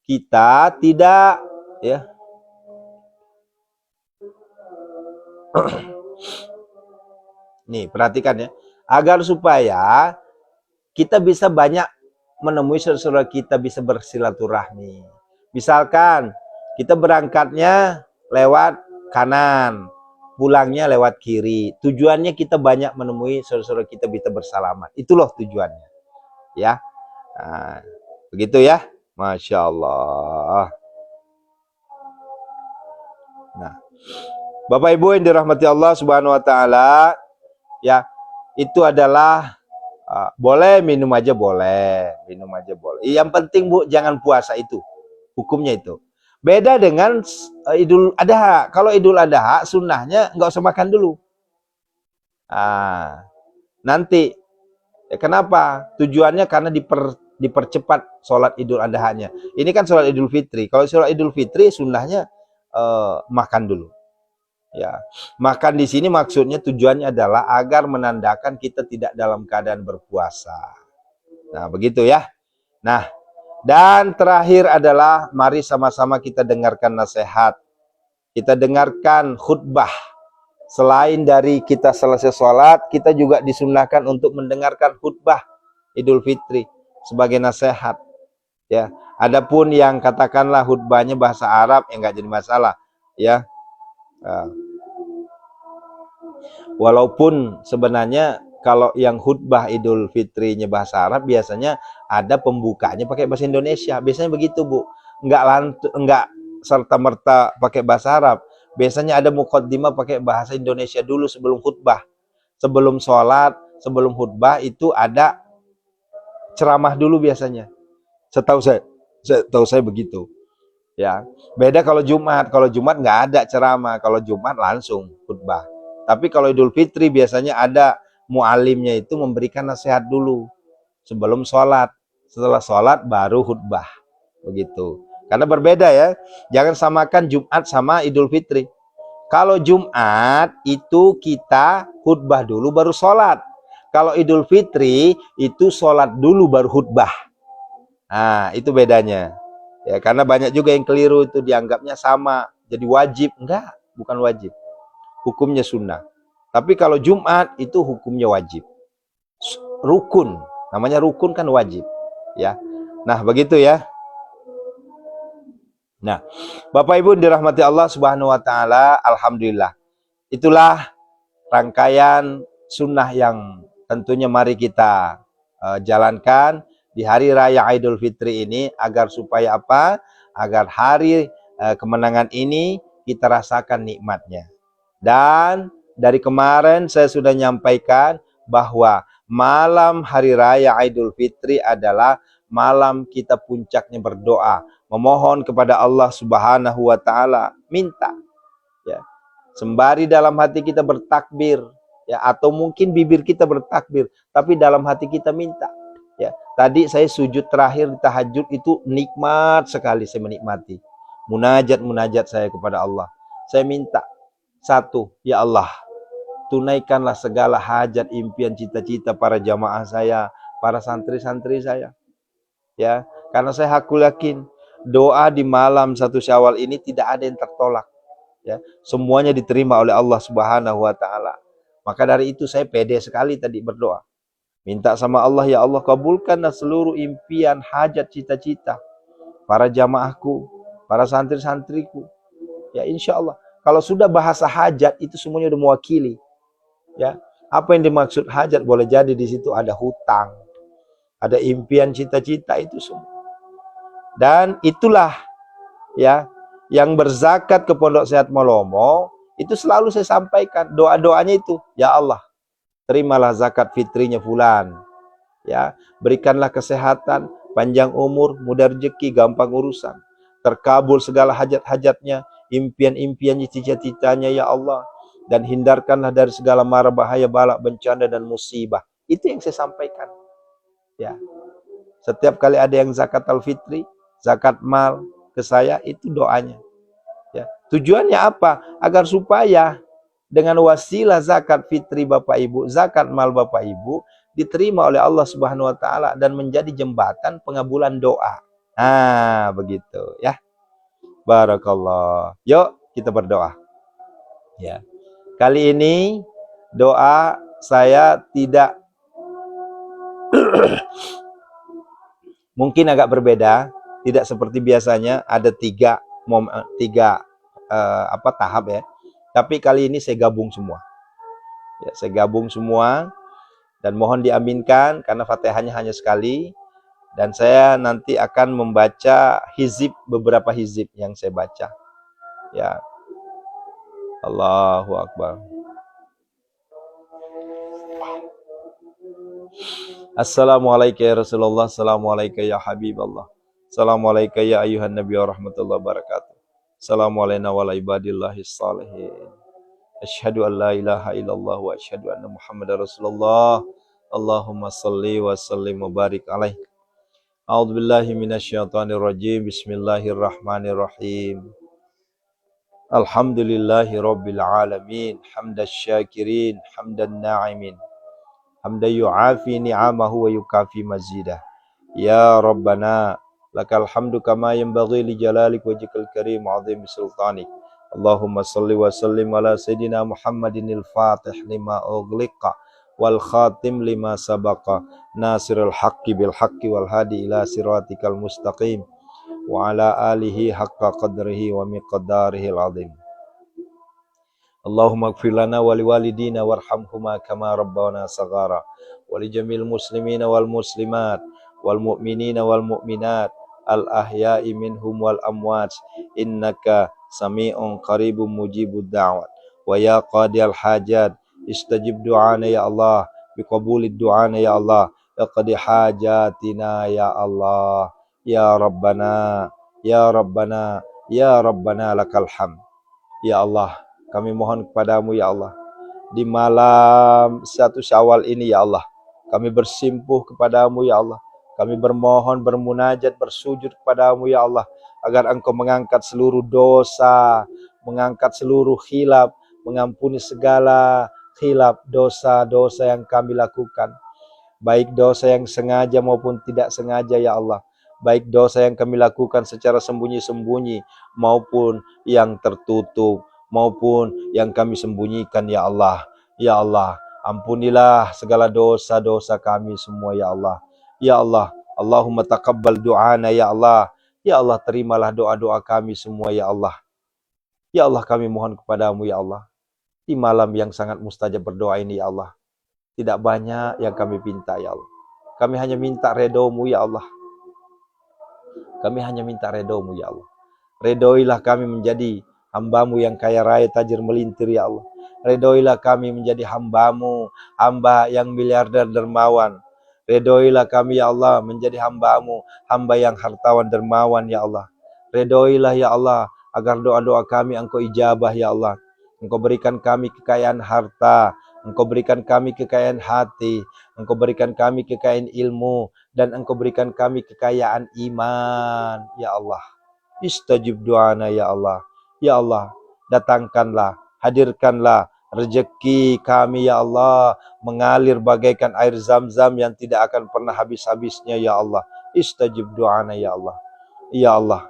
kita tidak nih perhatikan ya, agar supaya kita bisa banyak menemui saudara kita, bisa bersilaturahmi. Misalkan kita berangkatnya lewat kanan, pulangnya lewat kiri. Tujuannya kita banyak menemui saudara kita, bisa bersalaman. Itu loh tujuannya. Ya, nah, begitu ya. Masya Allah. Nah, Bapak Ibu yang dirahmati Allah Subhanahu Wa Taala, ya, itu adalah boleh minum aja boleh, minum aja boleh. Yang penting Bu, jangan puasa itu, hukumnya itu. Beda dengan Idul Adha. Kalau Idul Adha sunnahnya nggak usah makan dulu. Nanti, ya kenapa? Tujuannya karena dipercepat sholat Idul Adha-nya. Ini kan sholat Idul Fitri. Kalau sholat Idul Fitri sunnahnya makan dulu. Ya, makan di sini maksudnya tujuannya adalah agar menandakan kita tidak dalam keadaan berpuasa. Nah, begitu ya. Nah, dan terakhir adalah mari sama-sama kita dengarkan nasihat. Kita dengarkan khutbah. Selain dari kita selesai sholat, kita juga disunnahkan untuk mendengarkan khutbah Idul Fitri sebagai nasihat. Ya, adapun yang katakanlah khutbahnya bahasa Arab, enggak jadi masalah. Ya. Walaupun sebenarnya kalau yang khutbah Idul Fitrinya bahasa Arab, biasanya ada pembukanya pakai bahasa Indonesia. Biasanya begitu Bu, enggak serta-merta pakai bahasa Arab. Biasanya ada muqaddimah pakai bahasa Indonesia dulu sebelum khutbah. Sebelum sholat, sebelum khutbah itu ada ceramah dulu biasanya. Setahu saya begitu. Ya, beda kalau Jumat. Kalau Jumat nggak ada ceramah. Kalau Jumat langsung khutbah. Tapi kalau Idul Fitri biasanya ada mualimnya itu memberikan nasihat dulu sebelum sholat. Setelah sholat baru khutbah. Begitu. Karena berbeda ya. Jangan samakan Jumat sama Idul Fitri. Kalau Jumat itu kita khutbah dulu baru sholat. Kalau Idul Fitri itu sholat dulu baru khutbah. Nah, itu bedanya. Ya, karena banyak juga yang keliru itu dianggapnya sama. Jadi wajib. Enggak, bukan wajib. Hukumnya sunnah. Tapi kalau Jumat itu hukumnya wajib. Rukun. Namanya rukun kan wajib. Ya. Nah, begitu ya. Nah, Bapak Ibu dirahmati Allah Subhanahu Wa Taala, alhamdulillah. Itulah rangkaian sunnah yang tentunya mari kita jalankan di hari raya Idul Fitri ini agar supaya apa? Agar hari kemenangan ini kita rasakan nikmatnya. Dan dari kemarin saya sudah nyampaikan bahwa malam hari raya Idul Fitri adalah malam kita puncaknya berdoa, memohon kepada Allah Subhanahu Wa Taala, minta, ya, sembari dalam hati kita bertakbir, ya, atau mungkin bibir kita bertakbir, tapi dalam hati kita minta. Ya, tadi saya sujud terakhir di tahajud itu nikmat sekali, saya menikmati munajat saya kepada Allah. Saya minta satu, ya Allah, tunaikanlah segala hajat, impian, cita-cita para jamaah saya, para santri-santri saya. Ya, karena saya hakul yakin doa di malam 1 Syawal ini tidak ada yang tertolak. Ya, semuanya diterima oleh Allah Subhanahu Wa Taala. Maka dari itu saya pede sekali tadi berdoa. Minta sama Allah, ya Allah kabulkanlah seluruh impian, hajat, cita-cita para jamaahku, para santri-santriku. Ya, insya Allah. Kalau sudah bahasa hajat itu semuanya udah mewakili. Ya, apa yang dimaksud hajat boleh jadi di situ ada hutang, ada impian, cita-cita itu semua. Dan itulah ya yang berzakat ke Pondok Sehat Malomo itu selalu saya sampaikan doa-doanya itu, ya Allah, terimalah zakat fitrinya fulan. Ya, berikanlah kesehatan, panjang umur, mudah rezeki, gampang urusan. Terkabul segala hajat-hajatnya, impian-impiannya, cita-citanya, ya Allah. dan hindarkanlah dari segala mara bahaya, balak, bencana dan musibah. Itu yang saya sampaikan. Ya. Setiap kali ada yang zakat al-fitri, zakat mal ke saya, itu doanya. Ya. Tujuannya apa? Agar supaya dengan wasilah zakat fitri Bapak Ibu, zakat mal Bapak Ibu diterima oleh Allah Subhanahu wa taala dan menjadi jembatan pengabulan doa. Nah, begitu ya. Barakallah. Yuk kita berdoa. Ya. Kali ini doa saya tidak mungkin agak berbeda, tidak seperti biasanya ada tiga tahap ya. Tapi kali ini saya gabung semua. Ya, saya gabung semua dan mohon diaminkan karena Fatihahnya hanya sekali dan saya nanti akan membaca hizib, beberapa hizib yang saya baca. Ya. Allahu Akbar. Assalamualaikum ya Rasulullah, assalamualaikum ya Habiballah, assalamualaikum ya ayuhan Nabi wa rahmatullahi wabarakatuh, assalamualaikum wa ala ibadillahis salihin, asyhadu an la ilaha illallah wa asyhadu anna Muhammadar Rasulullah, Allahumma salli wa sallim wa barik alaih. A'udzu billahi minasyaitonir rajim, bismillahirrahmanirrahim. Alhamdulillahi rabbil alamin, hamdasy syakirin, hamdan na'imin, hamdan yu'afi ni'amahu wa yukafi mazidah. Ya Rabbana lakal hamdu kama yanbaghi li jalalik wajhikal karim wa 'azimi sultanik. Allahumma salli wa sallim ala sayidina Muhammadinil fatih lima ughliqa wal khatim lima sabaqa nasirul haqqi bil haqqi wal hadi ila siratikal mustaqim wa ala alihi haqqa qadrihi wa miqdarihil 'azim. Allahumma ighfir lana wa liwalidina warhamhuma kama rabbana saghara wa li jamil muslimina wal muslimat wal mu'minina wal mu'minat al ahya'i minhum wal amwat innaka sami'un qaribun mujibud da'wat wa ya qadiyal hajat istajib du'ana ya Allah biqabulid du'ana ya Allah iqdi hajatina ya Allah ya Rabbana ya Rabbana ya Rabbana lakal hamd. Ya Allah, kami mohon kepadamu ya Allah, di malam 1 Syawal ini ya Allah, kami bersimpuh kepadamu ya Allah, kami bermohon, bermunajat, bersujud kepadamu ya Allah, agar Engkau mengangkat seluruh dosa, mengangkat seluruh khilaf, mengampuni segala khilaf, dosa-dosa yang kami lakukan, baik dosa yang sengaja maupun tidak sengaja ya Allah, baik dosa yang kami lakukan secara sembunyi-sembunyi maupun yang tertutup, maupun yang kami sembunyikan ya Allah. Ya Allah, ampunilah segala dosa-dosa kami semua ya Allah. Ya Allah, Allahumma taqabbal du'ana ya Allah. Ya Allah, terimalah doa-doa kami semua ya Allah. Ya Allah, kami mohon kepadamu ya Allah, di malam yang sangat mustajab berdoa ini ya Allah, tidak banyak yang kami minta ya Allah. Kami hanya minta redomu ya Allah. Kami hanya minta redomu ya Allah. Redoilah kami menjadi hambamu yang kaya raya tajir melintir ya Allah. Redoilah kami menjadi hambamu, hamba yang miliarder dermawan. Redoilah kami ya Allah menjadi hambamu, hamba yang hartawan dermawan ya Allah. Redoilah ya Allah agar doa-doa kami Engkau ijabah ya Allah. Engkau berikan kami kekayaan harta, Engkau berikan kami kekayaan hati, Engkau berikan kami kekayaan ilmu, dan Engkau berikan kami kekayaan iman ya Allah. Istajib du'ana ya Allah. Ya Allah, datangkanlah, hadirkanlah rezeki kami ya Allah, mengalir bagaikan air zam-zam yang tidak akan pernah habis-habisnya ya Allah. Istajib du'ana ya Allah. Ya Allah,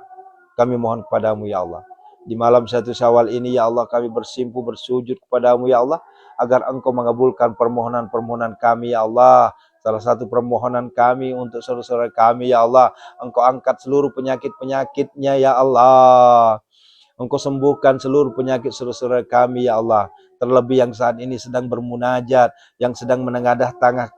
kami mohon kepadamu ya Allah, di malam 1 Syawal ini ya Allah, kami bersimpuh bersujud kepadamu ya Allah, agar Engkau mengabulkan permohonan-permohonan kami ya Allah. Salah satu permohonan kami untuk saudara-saudara kami ya Allah, Engkau angkat seluruh penyakit-penyakitnya ya Allah. Engkau sembuhkan seluruh penyakit saudara-saudara kami ya Allah. Terlebih yang saat ini sedang bermunajat, yang sedang menengadahkan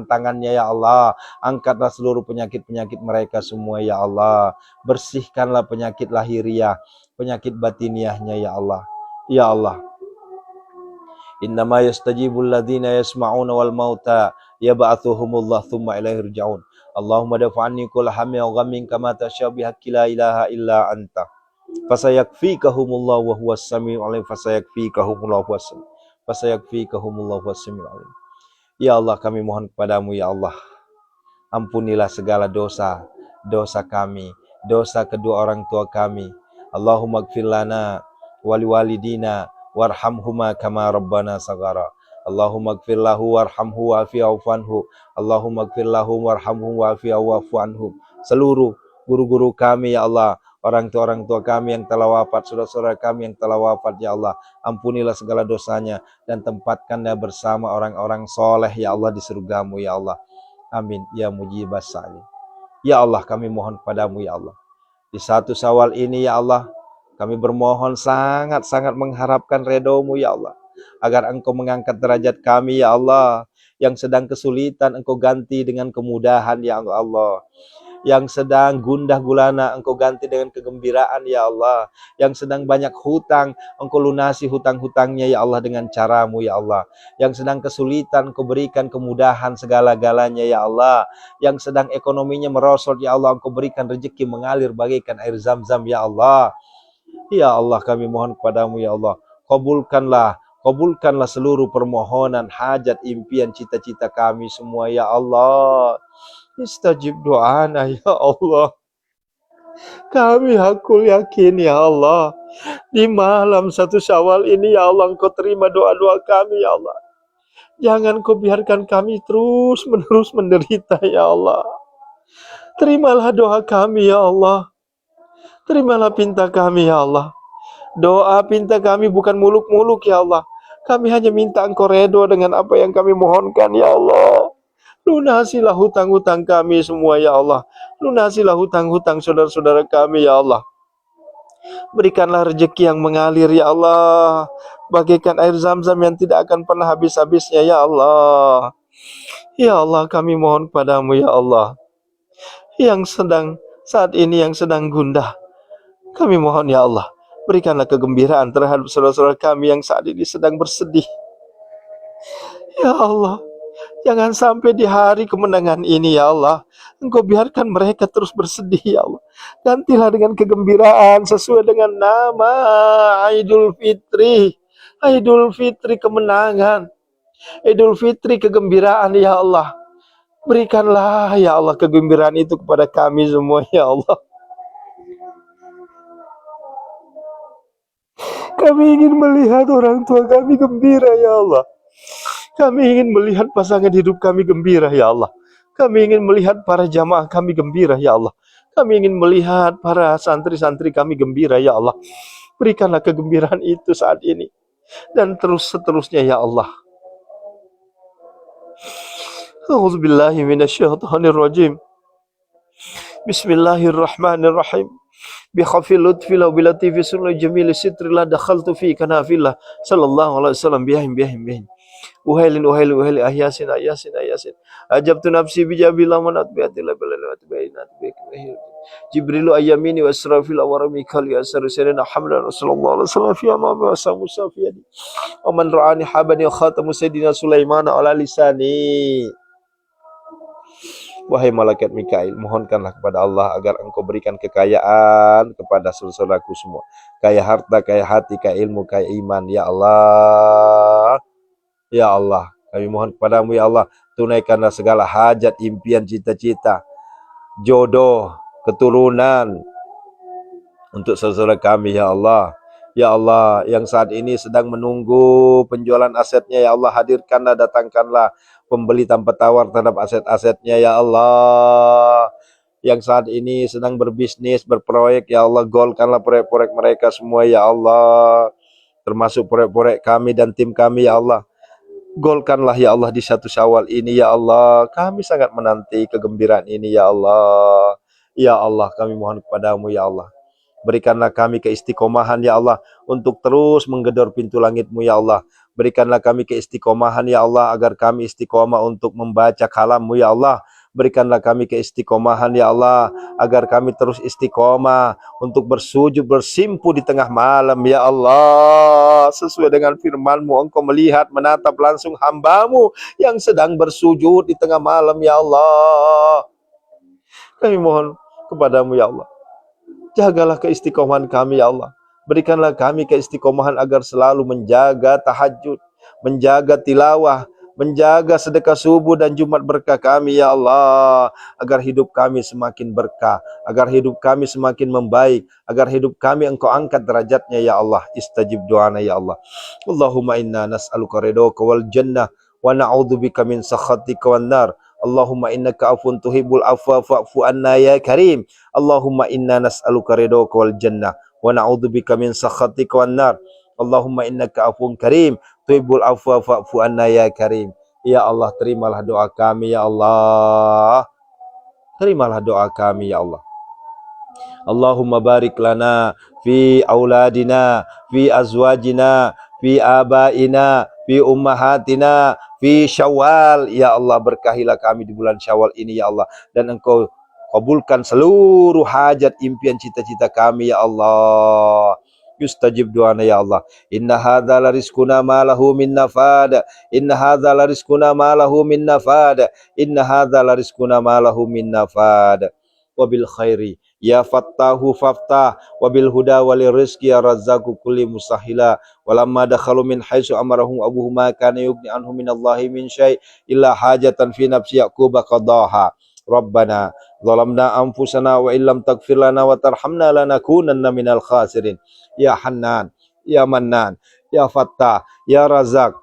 tangannya ya Allah. Angkatlah seluruh penyakit-penyakit mereka semua ya Allah. Bersihkanlah penyakit lahiriah, penyakit batiniahnya ya Allah. Ya Allah. Innama yastajibul ladzina yasma'una wal mauta yab'athuhumullah thumma ilaihi yurja'un. Allahumma dafa'anni kull hammin wa ghammin kama tasya bihaqqi la ilaha illa anta. Fasayakfikahumullah wa huwas samiul alim. Fasayakfikahumullah wa huwas samiul. Fasayakfikahumullah wa huwas samiul alim. Ya Allah, kami mohon kepadamu ya Allah, ampunilah segala dosa kami, dosa kedua orang tua kami. Allahumma gfir lana wali walidina warhamhuma kama rabbana sagara. Allahumma gfir lahu warhamhu wa'fi'afu anhu. Allahumma gfir lahu warhamhu wa'fi'afu anhu. Seluruh guru-guru kami ya Allah, orang tua kami yang telah wafat, saudara-saudara kami yang telah wafat ya Allah, ampunilah segala dosanya dan tempatkannya bersama orang-orang soleh ya Allah di surgamu ya Allah. Amin ya mujibas sa'ilin. Ya Allah, kami mohon kepadamu ya Allah, di 1 Syawal ini ya Allah, kami bermohon sangat-sangat mengharapkan redomu ya Allah, agar Engkau mengangkat derajat kami ya Allah. Yang sedang kesulitan Engkau ganti dengan kemudahan ya Allah. Yang sedang gundah gulana Engkau ganti dengan kegembiraan ya Allah. Yang sedang banyak hutang Engkau lunasi hutang-hutangnya ya Allah dengan caramu ya Allah. Yang sedang kesulitan Engkau berikan kemudahan segala-galanya ya Allah. Yang sedang ekonominya merosot ya Allah, Engkau berikan rezeki mengalir bagaikan air zam-zam ya Allah. Ya Allah, kami mohon kepadamu ya Allah, kabulkanlah seluruh permohonan, hajat, impian, cita-cita kami semua ya Allah. Istajib doana ya Allah. Kami hakul yakin ya Allah, di malam 1 Syawal ini ya Allah, Engkau terima doa-doa kami ya Allah. Jangan Kau biarkan kami terus menerus menderita ya Allah. Terimalah doa kami ya Allah. Terimalah pinta kami ya Allah. Doa pinta kami bukan muluk-muluk ya Allah. Kami hanya minta Engkau redha dengan apa yang kami mohonkan ya Allah. Lunasilah hutang-hutang kami semua ya Allah. Lunasilah hutang-hutang saudara-saudara kami ya Allah. Berikanlah rezeki yang mengalir ya Allah, bagaikan air zam-zam yang tidak akan pernah habis-habisnya ya Allah. Ya Allah, kami mohon padamu ya Allah, yang sedang saat ini yang sedang gundah, kami mohon ya Allah, berikanlah kegembiraan terhadap saudara-saudara kami yang saat ini sedang bersedih. Ya Allah, jangan sampai di hari kemenangan ini ya Allah, Engkau biarkan mereka terus bersedih ya Allah. Gantilah dengan kegembiraan sesuai dengan nama Idul Fitri. Idul Fitri kemenangan, Idul Fitri kegembiraan ya Allah. Berikanlah ya Allah kegembiraan itu kepada kami semua ya Allah. Kami ingin melihat orang tua kami gembira ya Allah. Kami ingin melihat pasangan hidup kami gembira ya Allah. Kami ingin melihat para jamaah kami gembira ya Allah. Kami ingin melihat para santri-santri kami gembira ya Allah. Berikanlah kegembiraan itu saat ini dan terus seterusnya ya Allah. A'udzubillahi minasyaitonirrajim. Bismillahirrahmanirrahim. Bi khafil lutfi la bi latifi sunna jamil sitri la dakhaltu fi kanafillah sallallahu alaihi wasallam bihim uhailin ahyasin ajabtu nafsi bijabila manat biatillah bilat bainat bikmahir jibrilu ayyamini wa israfil wa ramikal yasar sirina hamdan sallallahu alaihi wasallam fi amami wa samusafiyadi wa man ra'ani habani khatamu sayyidina Sulaiman ala lisani. Wahai malaikat Mikail, mohonkanlah kepada Allah agar Engkau berikan kekayaan kepada saudaraku semua, kaya harta, kaya hati, kaya ilmu, kaya iman ya Allah. Ya Allah, kami mohon kepadamu ya Allah, tunaikanlah segala hajat, impian, cita-cita, jodoh, keturunan untuk saudara kami ya Allah. Ya Allah, yang saat ini sedang menunggu penjualan asetnya ya Allah, hadirkanlah, datangkanlah pembeli tanpa tawar terhadap aset-asetnya ya Allah. Yang saat ini sedang berbisnis, berproyek ya Allah, golkanlah proyek-proyek mereka semua ya Allah, termasuk proyek-proyek kami dan tim kami ya Allah. Golkanlah ya Allah di 1 Syawal ini ya Allah. Kami sangat menanti kegembiraan ini ya Allah. Ya Allah, kami mohon kepadamu ya Allah, berikanlah kami keistiqomahan ya Allah untuk terus menggedor pintu langit-Mu ya Allah. Berikanlah kami keistiqomahan ya Allah agar kami istiqomah untuk membaca kalam-Mu ya Allah. Berikanlah kami keistiqomahan ya Allah agar kami terus istiqomah untuk bersujud bersimpu di tengah malam ya Allah. Sesuai dengan firman-Mu, Engkau melihat menatap langsung hamba-Mu yang sedang bersujud di tengah malam ya Allah. Kami mohon kepadamu ya Allah, Jagalah keistiqomahan kami ya Allah. Berikanlah kami keistiqomahan agar selalu menjaga tahajud, menjaga tilawah, menjaga sedekah subuh dan Jumat berkah kami ya Allah, agar hidup kami semakin berkah, agar hidup kami semakin membaik, agar hidup kami Engkau angkat derajatnya ya Allah. Istajib doana ya Allah. Allahumma inna nas'aluka ridhaka wal jannah wa na'udzubika min sakhatika wan nar. Allahumma innaka afun tuhibbul afwa fa'fu anna ya karim. Allahumma inna nas'aluka ridhaka wal jannah wa na'udzubika min sakhatika wan nar. Allahumma innaka afun karim tuhibbul afwa fa'fu anna ya karim. Ya Allah, terimalah doa kami ya Allah. Terimalah doa kami ya Allah. Allahumma barik lana fi auladina, fi azwajina, fi abaina, fi ummahatina, fi Syawal. Ya Allah, berkahilah kami di bulan Syawal ini ya Allah, dan Engkau kabulkan seluruh hajat, impian, cita-cita kami ya Allah. Yustajib doana ya Allah. Inna hadza la rizquna ma lahu min nafad. Inna hadza la rizquna ma lahu min nafad. Inna hadza la rizquna ma lahu min nafad. Wabil khairi ya fattahu faftah, wabil huda walir rizki ya razzaku kulli musahila. Walamma dakhalu min haitsu amarahum abuhuma kana yugni anhum minallahi min syai' illa hajatan fi nafsi yaqub qadaha. Rabbana zalamna anfusana wa illam taghfir lana wa tarhamna lanakunanna minal khasirin. Ya Hannan, ya Mannan, ya Fattah, ya Razak,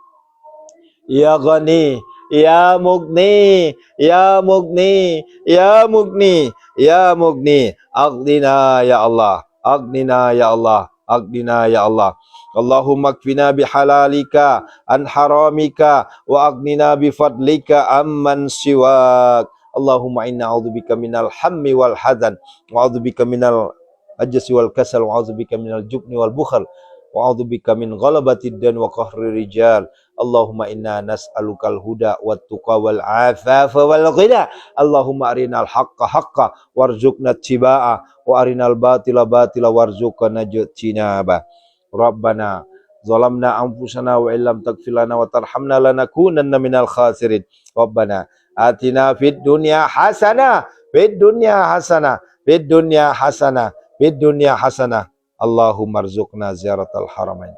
ya Ghani, ya Mugni, ya Mugni, ya Mugni, ya Mugni. Aghnina ya Allah, aghnina ya Allah, aghnina ya Allah. Allahumma kfina bihalalika an haramika wa aghnina bifadlika amman siwak. Allahumma inna a'udzubika minal hammi wal hazan wa a'udzubika minal ajzi wal kasal wa a'udzubika minal jubni wal bukhl wa a'udzubika min ghalabatid dan wa qahri rijal. Allahumma inna nas'alukal huda wat tuqa wal afafa wal ghina. Allahumma arinal haqqa haqqa warzuqna tibaa wa arinal batila batila warzuqna jinaba. Rabbana zalamna anfusana wa illam taghfir lana wa tarhamna lanakunanna minal khasirin. Rabbana atina fid dunya hasanah, fid dunya hasanah, fid dunya hasanah, fid dunya hasanah. Allahumma rzuqna ziyaratal haramain.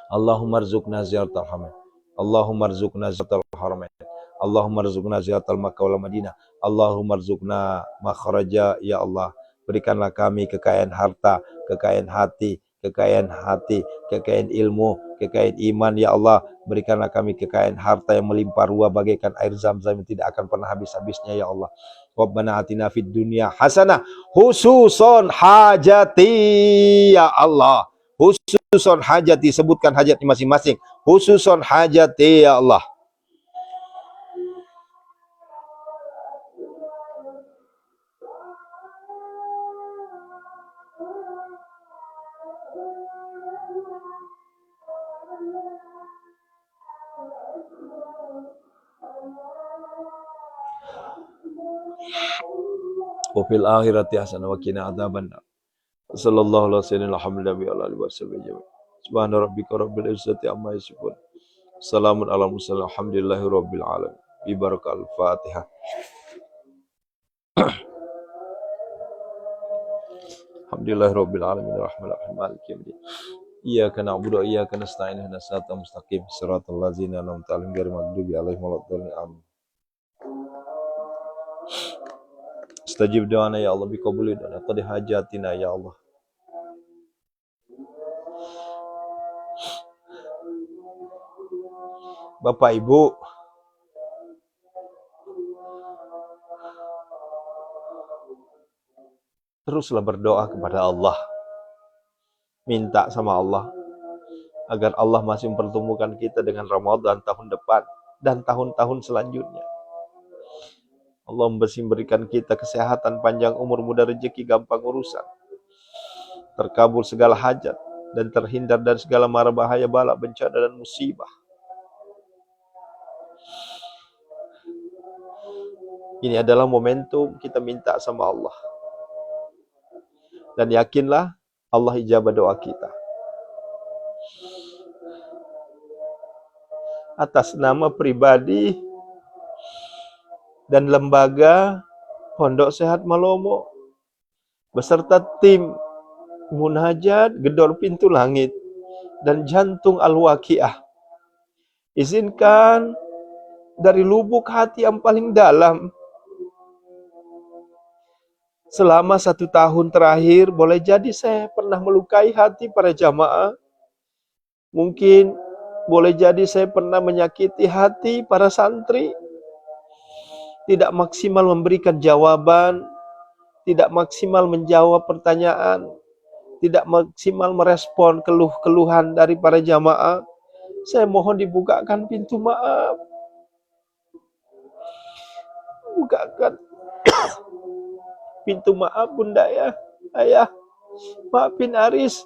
Allahumma rzuqna ziyaratal haramain. Allahumma rzuqna ziyaratal haramain. Allahumma rzuqna ziyaratal Makkah wal Madinah. Allahumma rzuqna makhraja ya Allah. Berikanlah kami kekayaan harta, kekayaan hati, kekayaan ilmu, kekayaan iman ya Allah. Berikanlah kami kekayaan harta yang melimpah ruah bagaikan air zam-zam yang tidak akan pernah habis-habisnya ya Allah. Rabbana atina fid dunya hasanah, khususon hajati ya Allah. Khususon hajati, sebutkan hajatnya masing-masing. Khususon hajati ya Allah. Wa fil akhirati hasanah wa qina adzabannar. Sallallahu alaihi wasallam alhamdulillahi wa sallam. Subhana rabbika rabbil izzati amma yasifun. Salamun ala mursalin alhamdulillahi rabbil alamin. Bi barakal Fatihah. Alhamdulillahi rabbil alamin arrahmanir rahim maliki yaumiddin. Iyyaka na'budu wa iyyaka nasta'in ihdinas siratal mustaqim siratal ladzina an'amta 'alaihim ghairil maghdubi 'alaihim waladdallin. Amin. Istajib doana ya Allah, biqabuli doana qad hajatina ya Allah. Bapak Ibu, teruslah berdoa kepada Allah. Minta sama Allah agar Allah masih mempertemukan kita dengan Ramadan tahun depan dan tahun-tahun selanjutnya. Allah masih memberikan kita kesehatan, panjang umur, mudah rezeki, gampang urusan, terkabul segala hajat, dan terhindar dari segala mara bahaya, bala, bencana, dan musibah. Ini adalah momentum kita minta sama Allah. Dan yakinlah Allah ijabah doa kita. Atas nama pribadi dan lembaga Pondok Sehat Malomo beserta tim munajat gedor pintu langit dan jantung Al-Waqiah. Izinkan dari lubuk hati yang paling dalam, selama 1 tahun terakhir, boleh jadi saya pernah melukai hati para jamaah. Mungkin boleh jadi saya pernah menyakiti hati para santri. Tidak maksimal memberikan jawaban, tidak maksimal menjawab pertanyaan, tidak maksimal merespon keluh-keluhan dari para jamaah. Saya mohon dibukakan pintu maaf. Bukakan pintu maaf Bunda ya. Ayah, maafin Aris.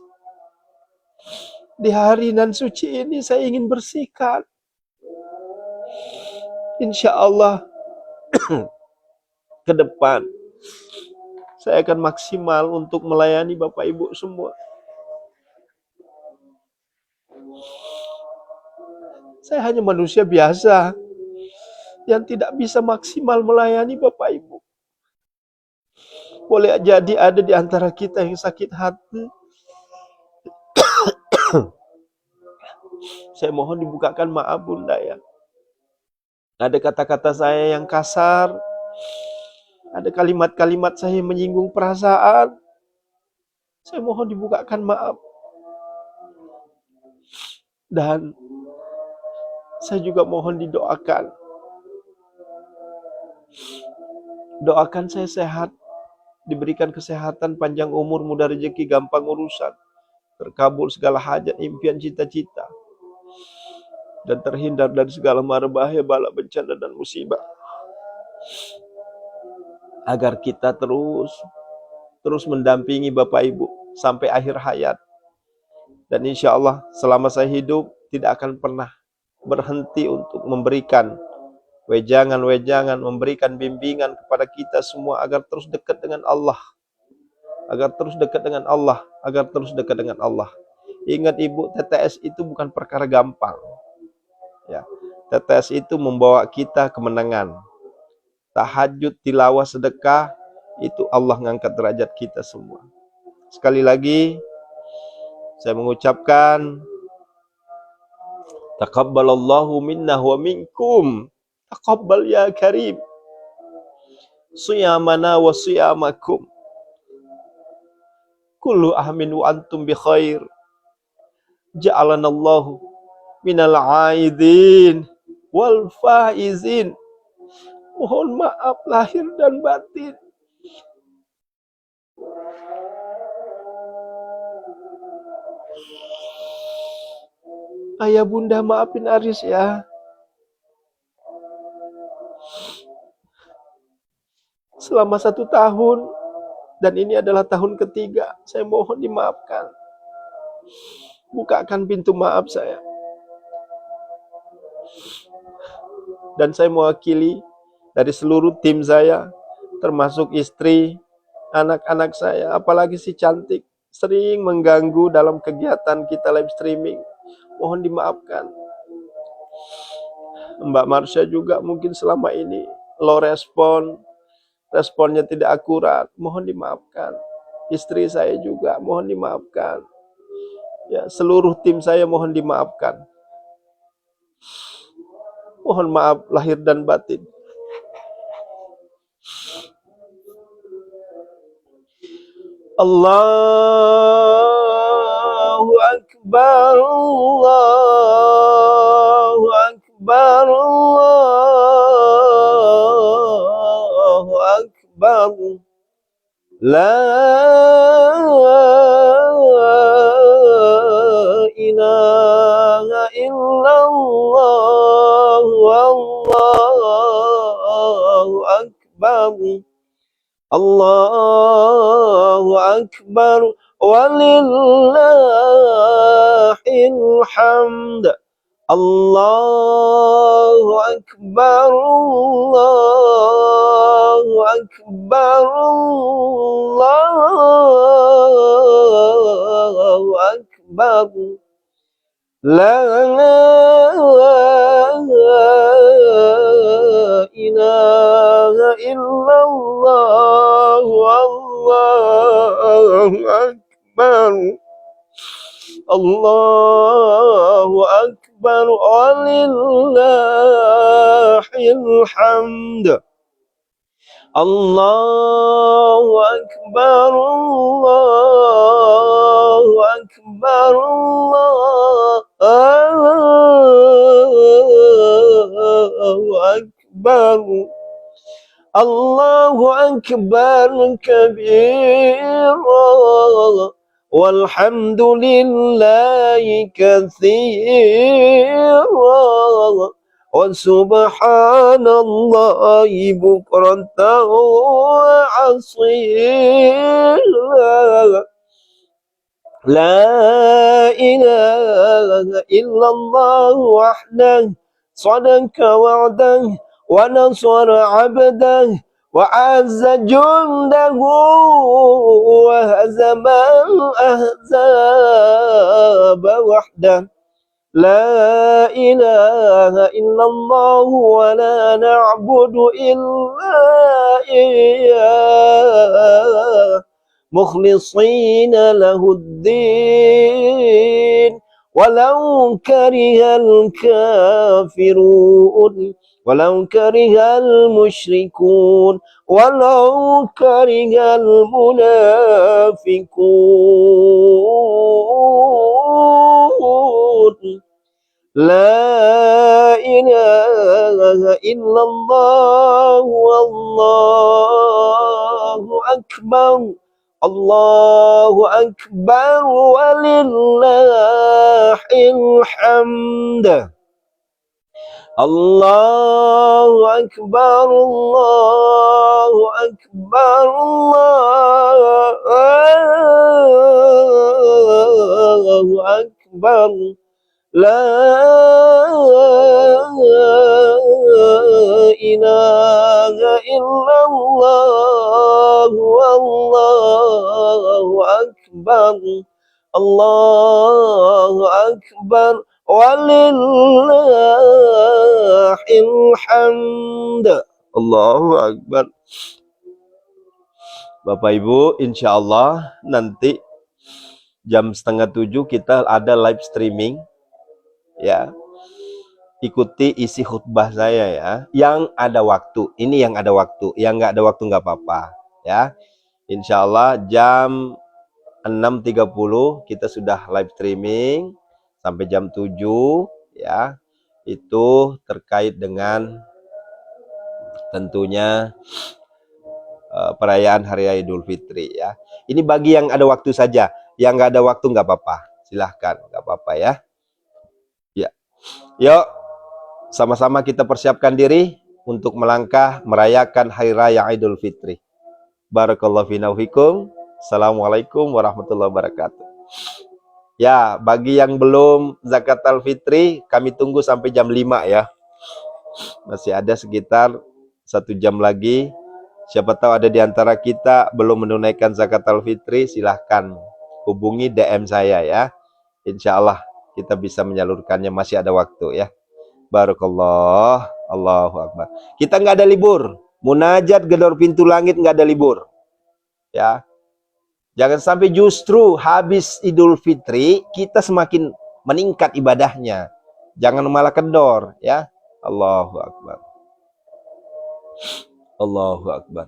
Di hari nan suci ini saya ingin bersikap. Insya Allah ke depan saya akan maksimal untuk melayani Bapak Ibu semua. Saya hanya manusia biasa yang tidak bisa maksimal melayani Bapak Ibu. Boleh jadi ada di antara kita yang sakit hati. Saya mohon dibukakan maaf Bunda ya. Ada kata-kata saya yang kasar, ada kalimat-kalimat saya yang menyinggung perasaan. Saya mohon dibukakan maaf. Dan saya juga mohon didoakan. Doakan saya sehat, diberikan kesehatan, panjang umur, mudah rezeki, gampang urusan, terkabul segala hajat, impian, cita-cita, dan terhindar dari segala mara bahaya, bala, bencana, dan musibah. Agar kita terus mendampingi Bapak Ibu sampai akhir hayat. Dan insya Allah selama saya hidup tidak akan pernah berhenti untuk memberikan wejangan-wejangan, memberikan bimbingan kepada kita semua agar terus dekat dengan Allah. Agar terus dekat dengan Allah. Agar terus dekat dengan Allah. Ingat Ibu, TTS itu bukan perkara gampang. Ya, TTS itu membawa kita kemenangan. Tahajud, tilawah, sedekah, itu Allah ngangkat derajat kita semua. Sekali lagi, saya mengucapkan taqabbalallahu minna wa minkum. Taqabbal ya karim. Siyamana wa siyamakum. Kullu amin wa antum bi khair. Ja'alanallahu minal aidin wal faizin. Mohon maaf lahir dan batin. Ayah Bunda maafin Aris ya. Selama 1 tahun, dan ini adalah tahun ketiga, saya mohon dimaafkan. Bukakan pintu maaf saya. Dan saya mewakili dari seluruh tim saya, termasuk istri, anak-anak saya, apalagi si cantik, sering mengganggu dalam kegiatan kita live streaming. Mohon dimaafkan. Mbak Marsha juga mungkin selama ini low respon, responnya tidak akurat, mohon dimaafkan. Istri saya juga mohon dimaafkan. Ya, seluruh tim saya mohon dimaafkan. Mohon maaf lahir dan batin. Allahu Akbar, Allahu Akbar, Allahu Akbar. La ilaha illallah, Allahu Akbar. Allahu Akbar walillahil hamd. Allahu Akbar, Allahu Akbar, Allahu Akbar. La ilaha illallah, wallahu akbar. Allahu akbar walillahil hamd. Allahu akbar, Allahu akbar, Allahu akbar. Allahu akbar kabira walhamdulillahi katsira wa subhanallahi bukratan wa asila. La ilaha illallah wahdah sadaqa wa'dah wa nasara 'abdah wa 'azza jundahu wa hazama al-ahzaba wahdah. La ilaha illallah wa la na'budu illa iyyah mukhlishina lahuddin walau karihal kafirun walau karihal musyrikun walau karihal munafiqun. La ilaha illallah wallahu akbar. Allahu akbar walillahil hamd. Allahu akbar, Allahu akbar, Allahu akbar. La ilaha illallah wallahu akbar. Allahu akbar walillahil hamd. Allahu akbar. Bapak Ibu, insya Allah nanti jam 6:30 kita ada live streaming, ya. Ikuti isi khutbah saya ya. Yang ada waktu, ini yang ada waktu. Yang nggak ada waktu nggak apa-apa, ya. Insya Allah jam 6.30 kita sudah live streaming sampai jam 7, ya. Itu terkait dengan tentunya perayaan Hari Raya Idul Fitri, ya. Ini bagi yang ada waktu saja. Yang nggak ada waktu nggak apa-apa, silahkan, nggak apa-apa ya. Ya, yuk sama-sama kita persiapkan diri untuk melangkah merayakan Hari Raya Idul Fitri. Barakallahu fina wa fikum. Assalamualaikum warahmatullahi wabarakatuh. Ya, bagi yang belum zakat al-fitri, kami tunggu sampai jam 5 ya. Masih ada sekitar 1 jam lagi. Siapa tahu ada di antara kita belum menunaikan zakat al-fitri, silahkan hubungi DM saya ya. Insya Allah kita bisa menyalurkannya, masih ada waktu ya. Barakallah, Allahu Akbar. Kita nggak ada libur. Munajat gedor pintu langit nggak ada libur. Ya. Jangan sampai justru habis Idul Fitri kita semakin meningkat ibadahnya. Jangan malah kendor ya. Allahu Akbar. Allahu Akbar.